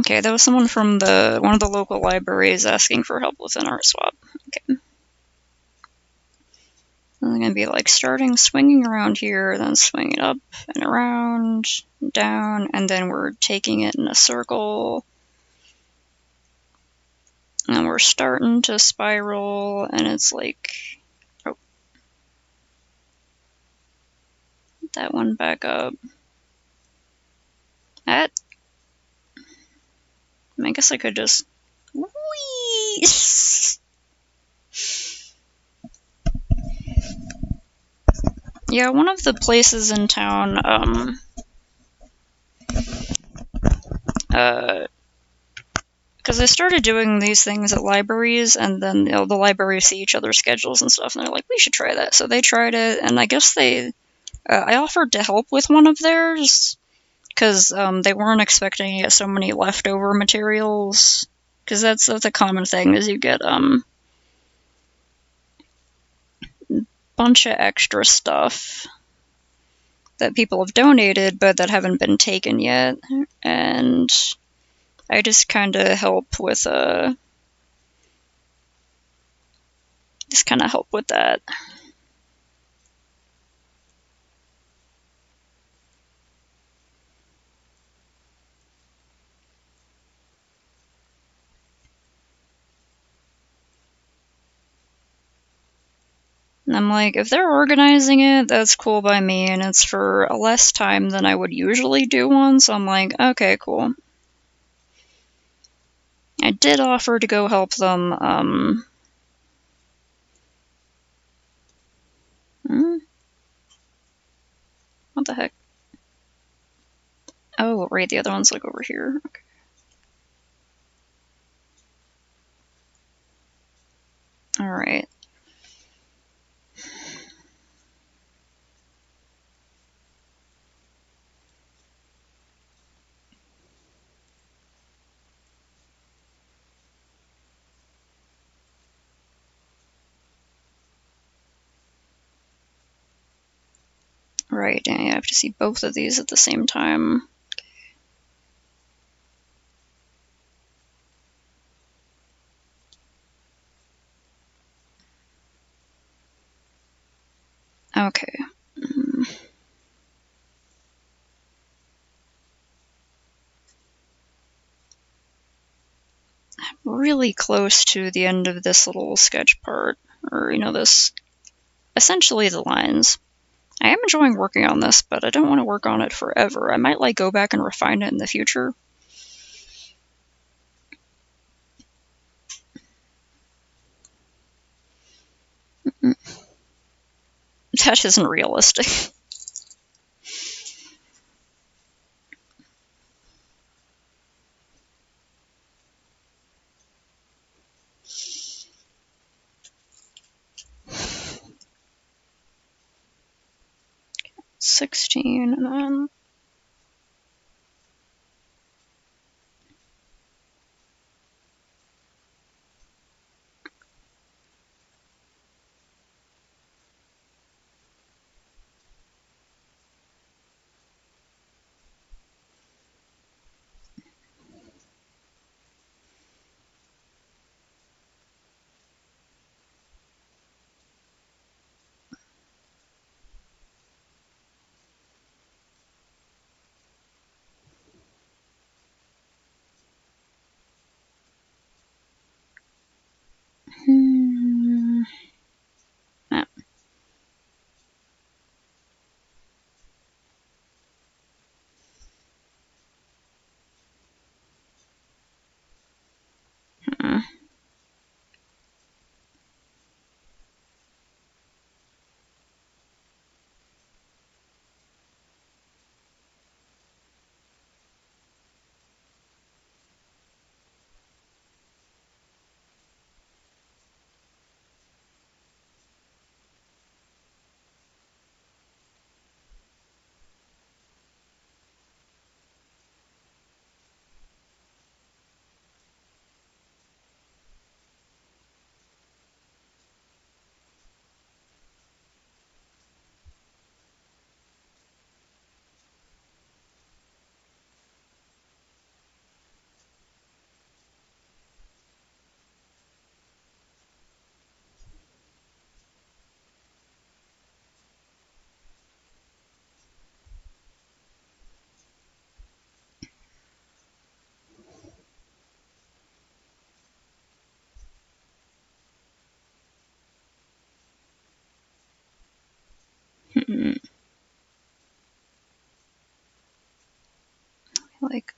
Okay, that was someone from one of the local libraries asking for help with an art swap. Okay. I'm gonna be like starting swinging around here, then swinging up and around, down, and then we're taking it in a circle. And we're starting to spiral, and it's like, oh, that one back up. That, I guess I could just, whee! Yeah, one of the places in town, because I started doing these things at libraries, and then the libraries see each other's schedules and stuff, and they're like, we should try that. So they tried it, and I guess I offered to help with one of theirs, because they weren't expecting to get so many leftover materials, because that's a common thing, is you get bunch of extra stuff that people have donated, but that haven't been taken yet, and I just kind of help with that. And I'm like, if they're organizing it, that's cool by me, and it's for a less time than I would usually do one, so I'm like, okay, cool. I did offer to go help them, what the heck? Oh, right, the other one's like over here. Okay. Alright. Right, and I have to see both of these at the same time. Okay. Really close to the end of this little sketch part, or, this, essentially the lines. I am enjoying working on this, but I don't want to work on it forever. I might, go back and refine it in the future. That isn't realistic. $16, and then... Mm-mm. Like,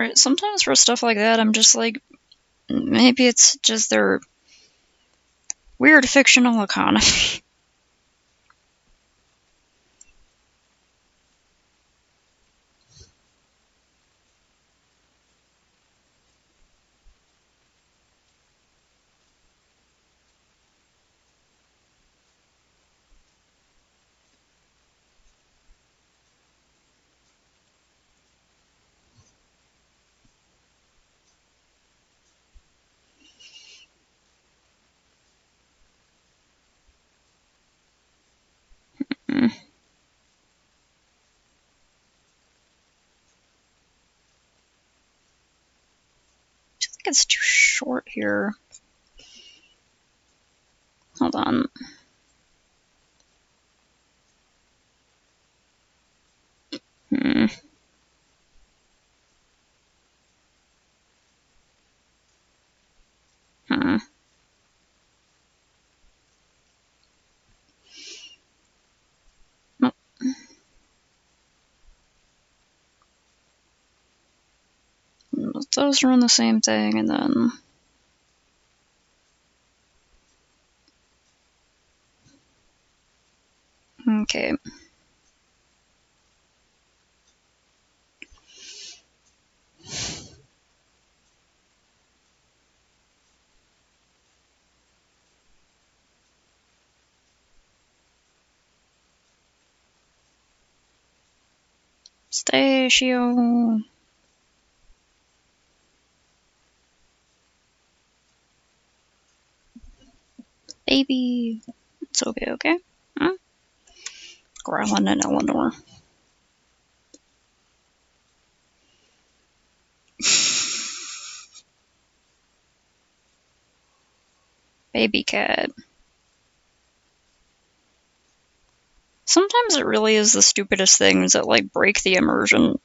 right, sometimes for stuff like that, I'm just like, maybe it's just their weird fictional economy. Mm. I think it's too short here. Hold on. Hmm. Hmm. Nope. Those run the same thing, and then... Okay. Station. Baby. It's okay? Huh? Growling in Eleanor. Baby cat. Sometimes it really is the stupidest things that, like, break the immersion.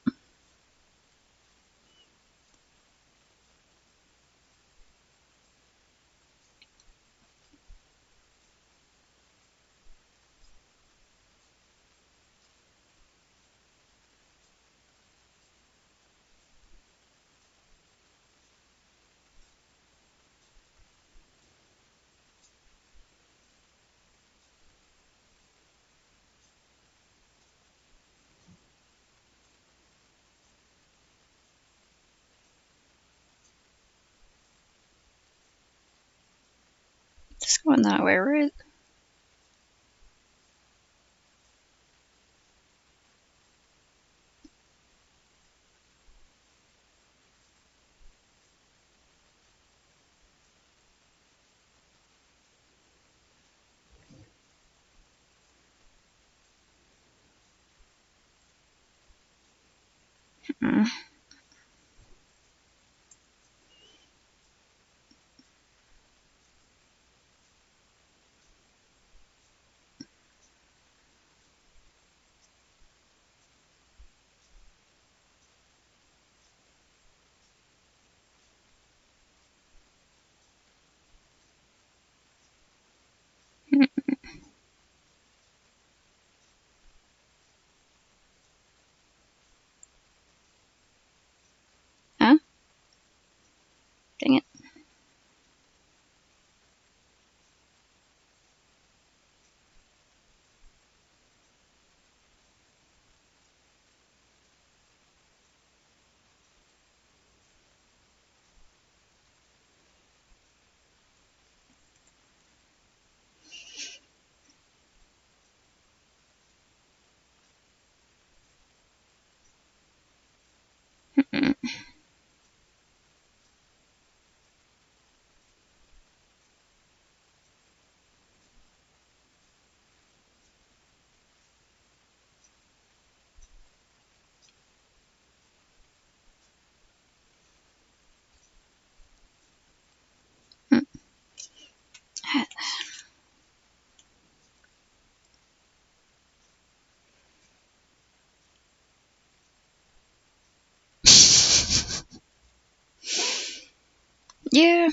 Just going that way, right? Mm. Dang it. Hmm. Yeah.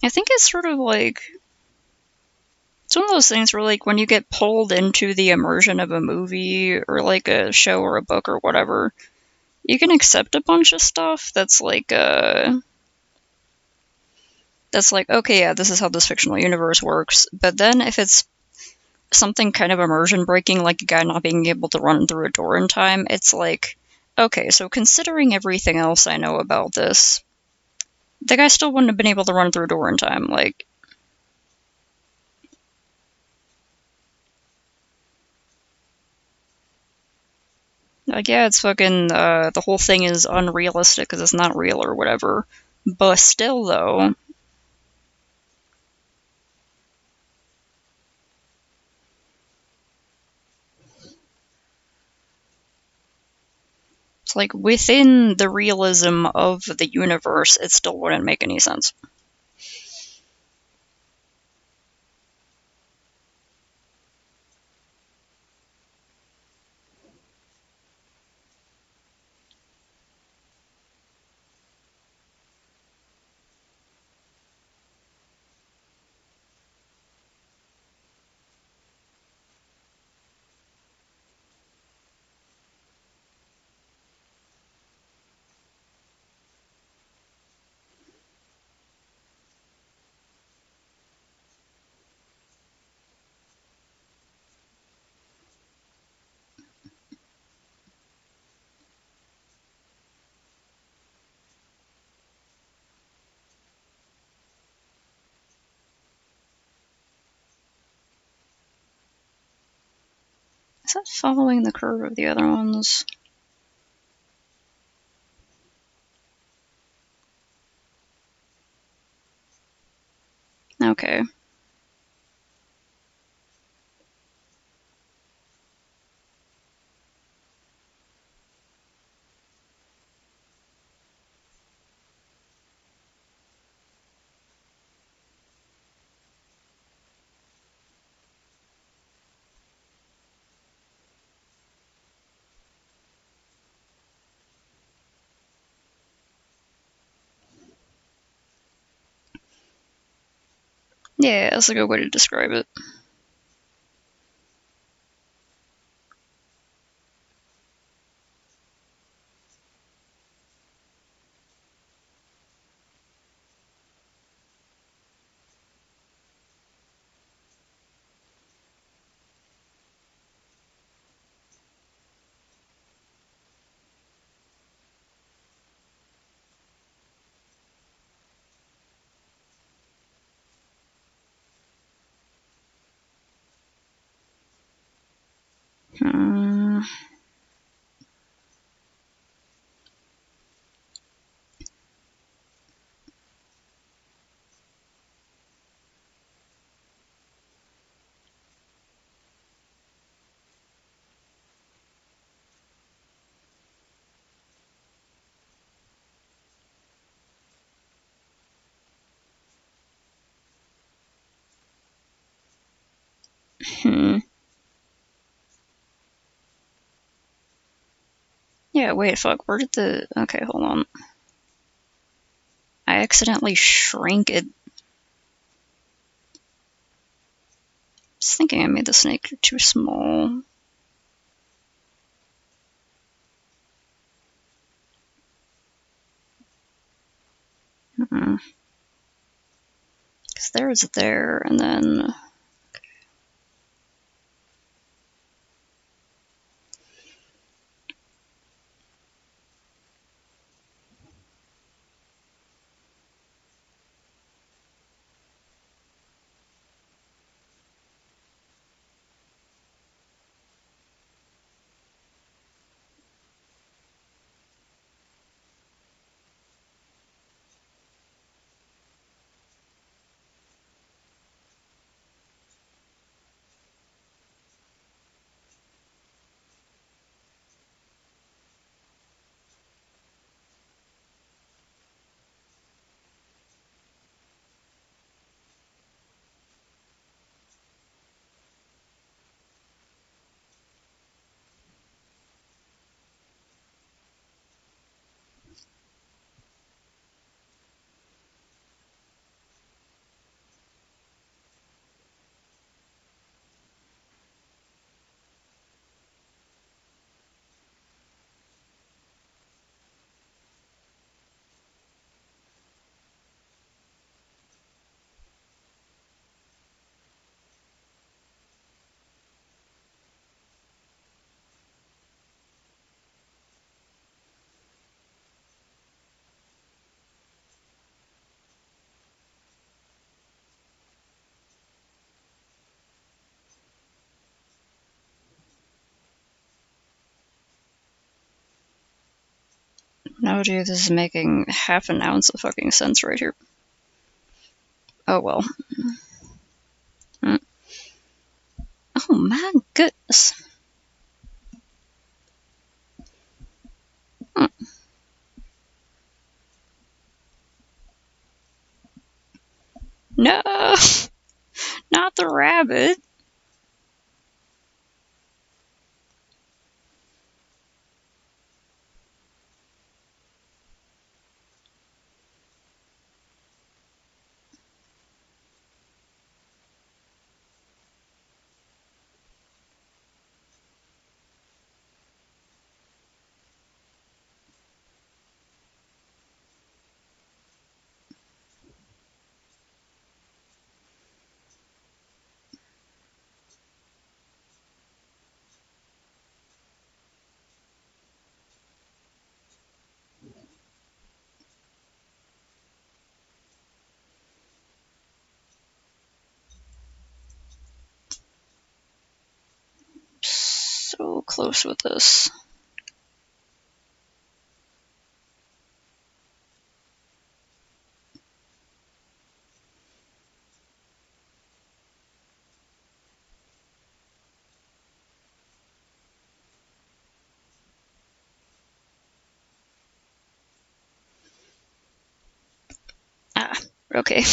I think it's sort of like, it's one of those things where, like, when you get pulled into the immersion of a movie or like a show or a book or whatever, you can accept a bunch of stuff that's like, okay, yeah, this is how this fictional universe works. But then if it's something kind of immersion breaking, like a guy not being able to run through a door in time, it's like, okay, so considering everything else I know about this, the guy still wouldn't have been able to run through a door in time. Like, yeah, it's fucking, the whole thing is unrealistic because it's not real or whatever. But still, though, it's like within the realism of the universe, it still wouldn't make any sense. Is that following the curve of the other ones? Okay. Yeah, that's a good way to describe it. Hmm. Hmm. Yeah, wait, fuck, where did the... Okay, hold on. I accidentally shrank it. I was thinking I made the snake too small. Because there's there, and then... No, dude, this is making half an ounce of fucking sense right here. Oh, well. Oh, my goodness. No! Not the rabbit! So close with this. Ah, okay.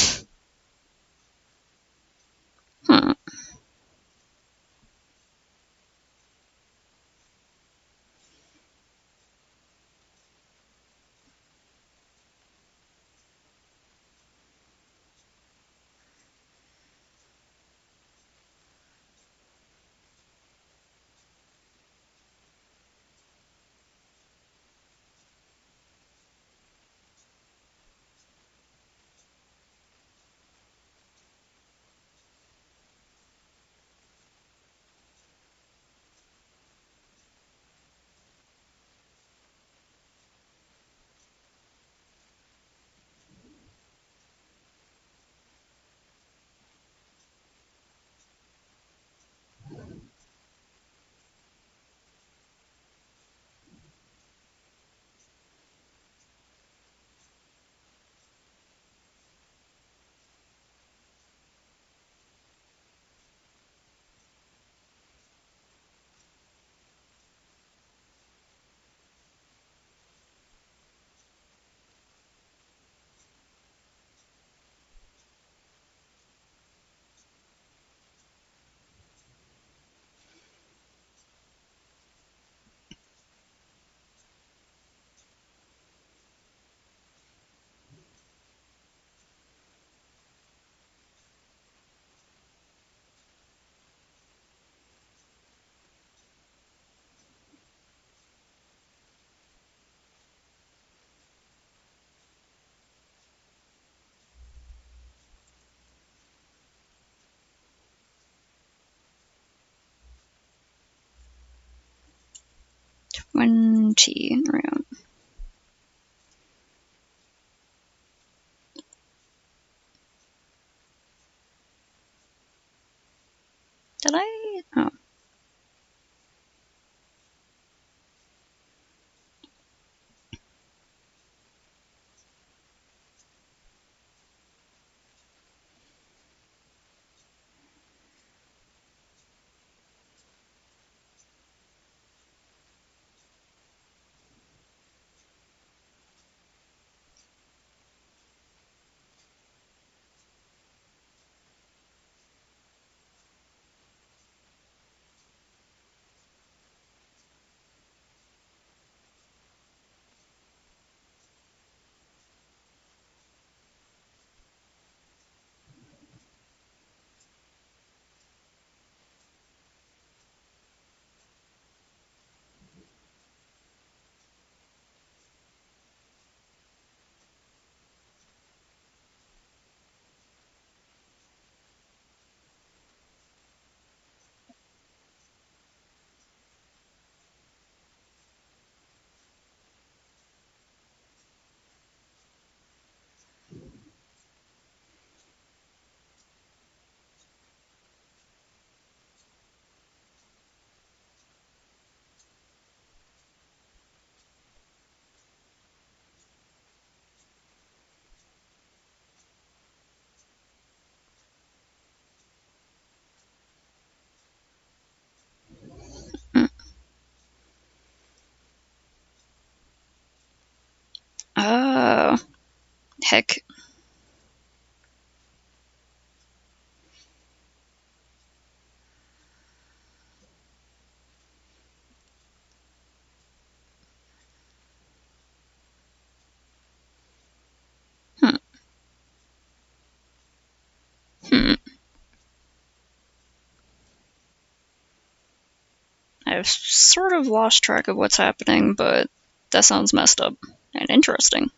20. Right. Did I? Oh. Oh. Heck. Hmm. Hmm. I've sort of lost track of what's happening, but that sounds messed up and interesting.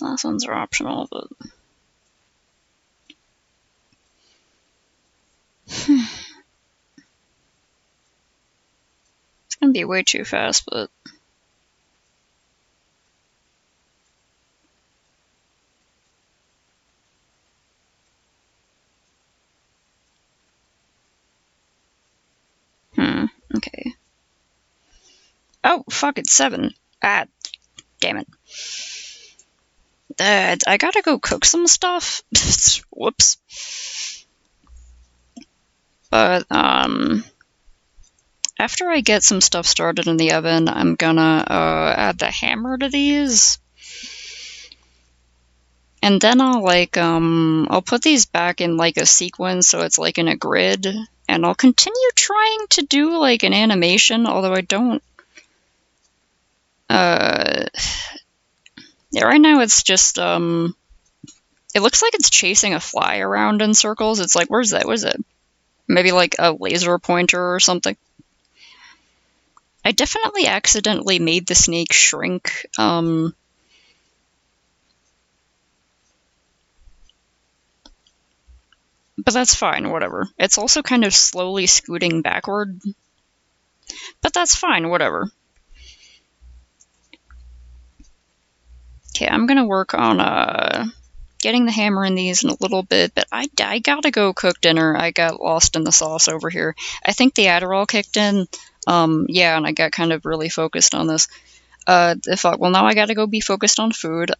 last ones are optional, but... It's gonna be way too fast, but... Okay. Oh, fuck, it's 7. Ah, damn it. I gotta go cook some stuff. Whoops. But, after I get some stuff started in the oven, I'm gonna, add the hammer to these. And then I'll, like, I'll put these back in, like, a sequence, so it's, like, in a grid. And I'll continue trying to do, like, an animation, although I don't... Yeah, right now it's just, it looks like it's chasing a fly around in circles. It's like, where's that? What is it? Maybe, like, a laser pointer or something? I definitely accidentally made the snake shrink, but that's fine, whatever. It's also kind of slowly scooting backward. But that's fine, whatever. Okay, I'm gonna work on, getting the hammer in these in a little bit, but I gotta go cook dinner. I got lost in the sauce over here. I think the Adderall kicked in. Yeah, and I got kind of really focused on this. Well, now I gotta go be focused on food.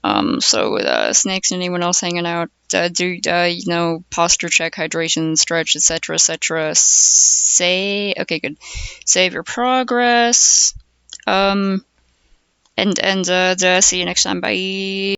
So, Snakes and anyone else hanging out, you know, posture check, hydration, stretch, etc., etc. Okay, good. Save your progress. And see you next time. Bye.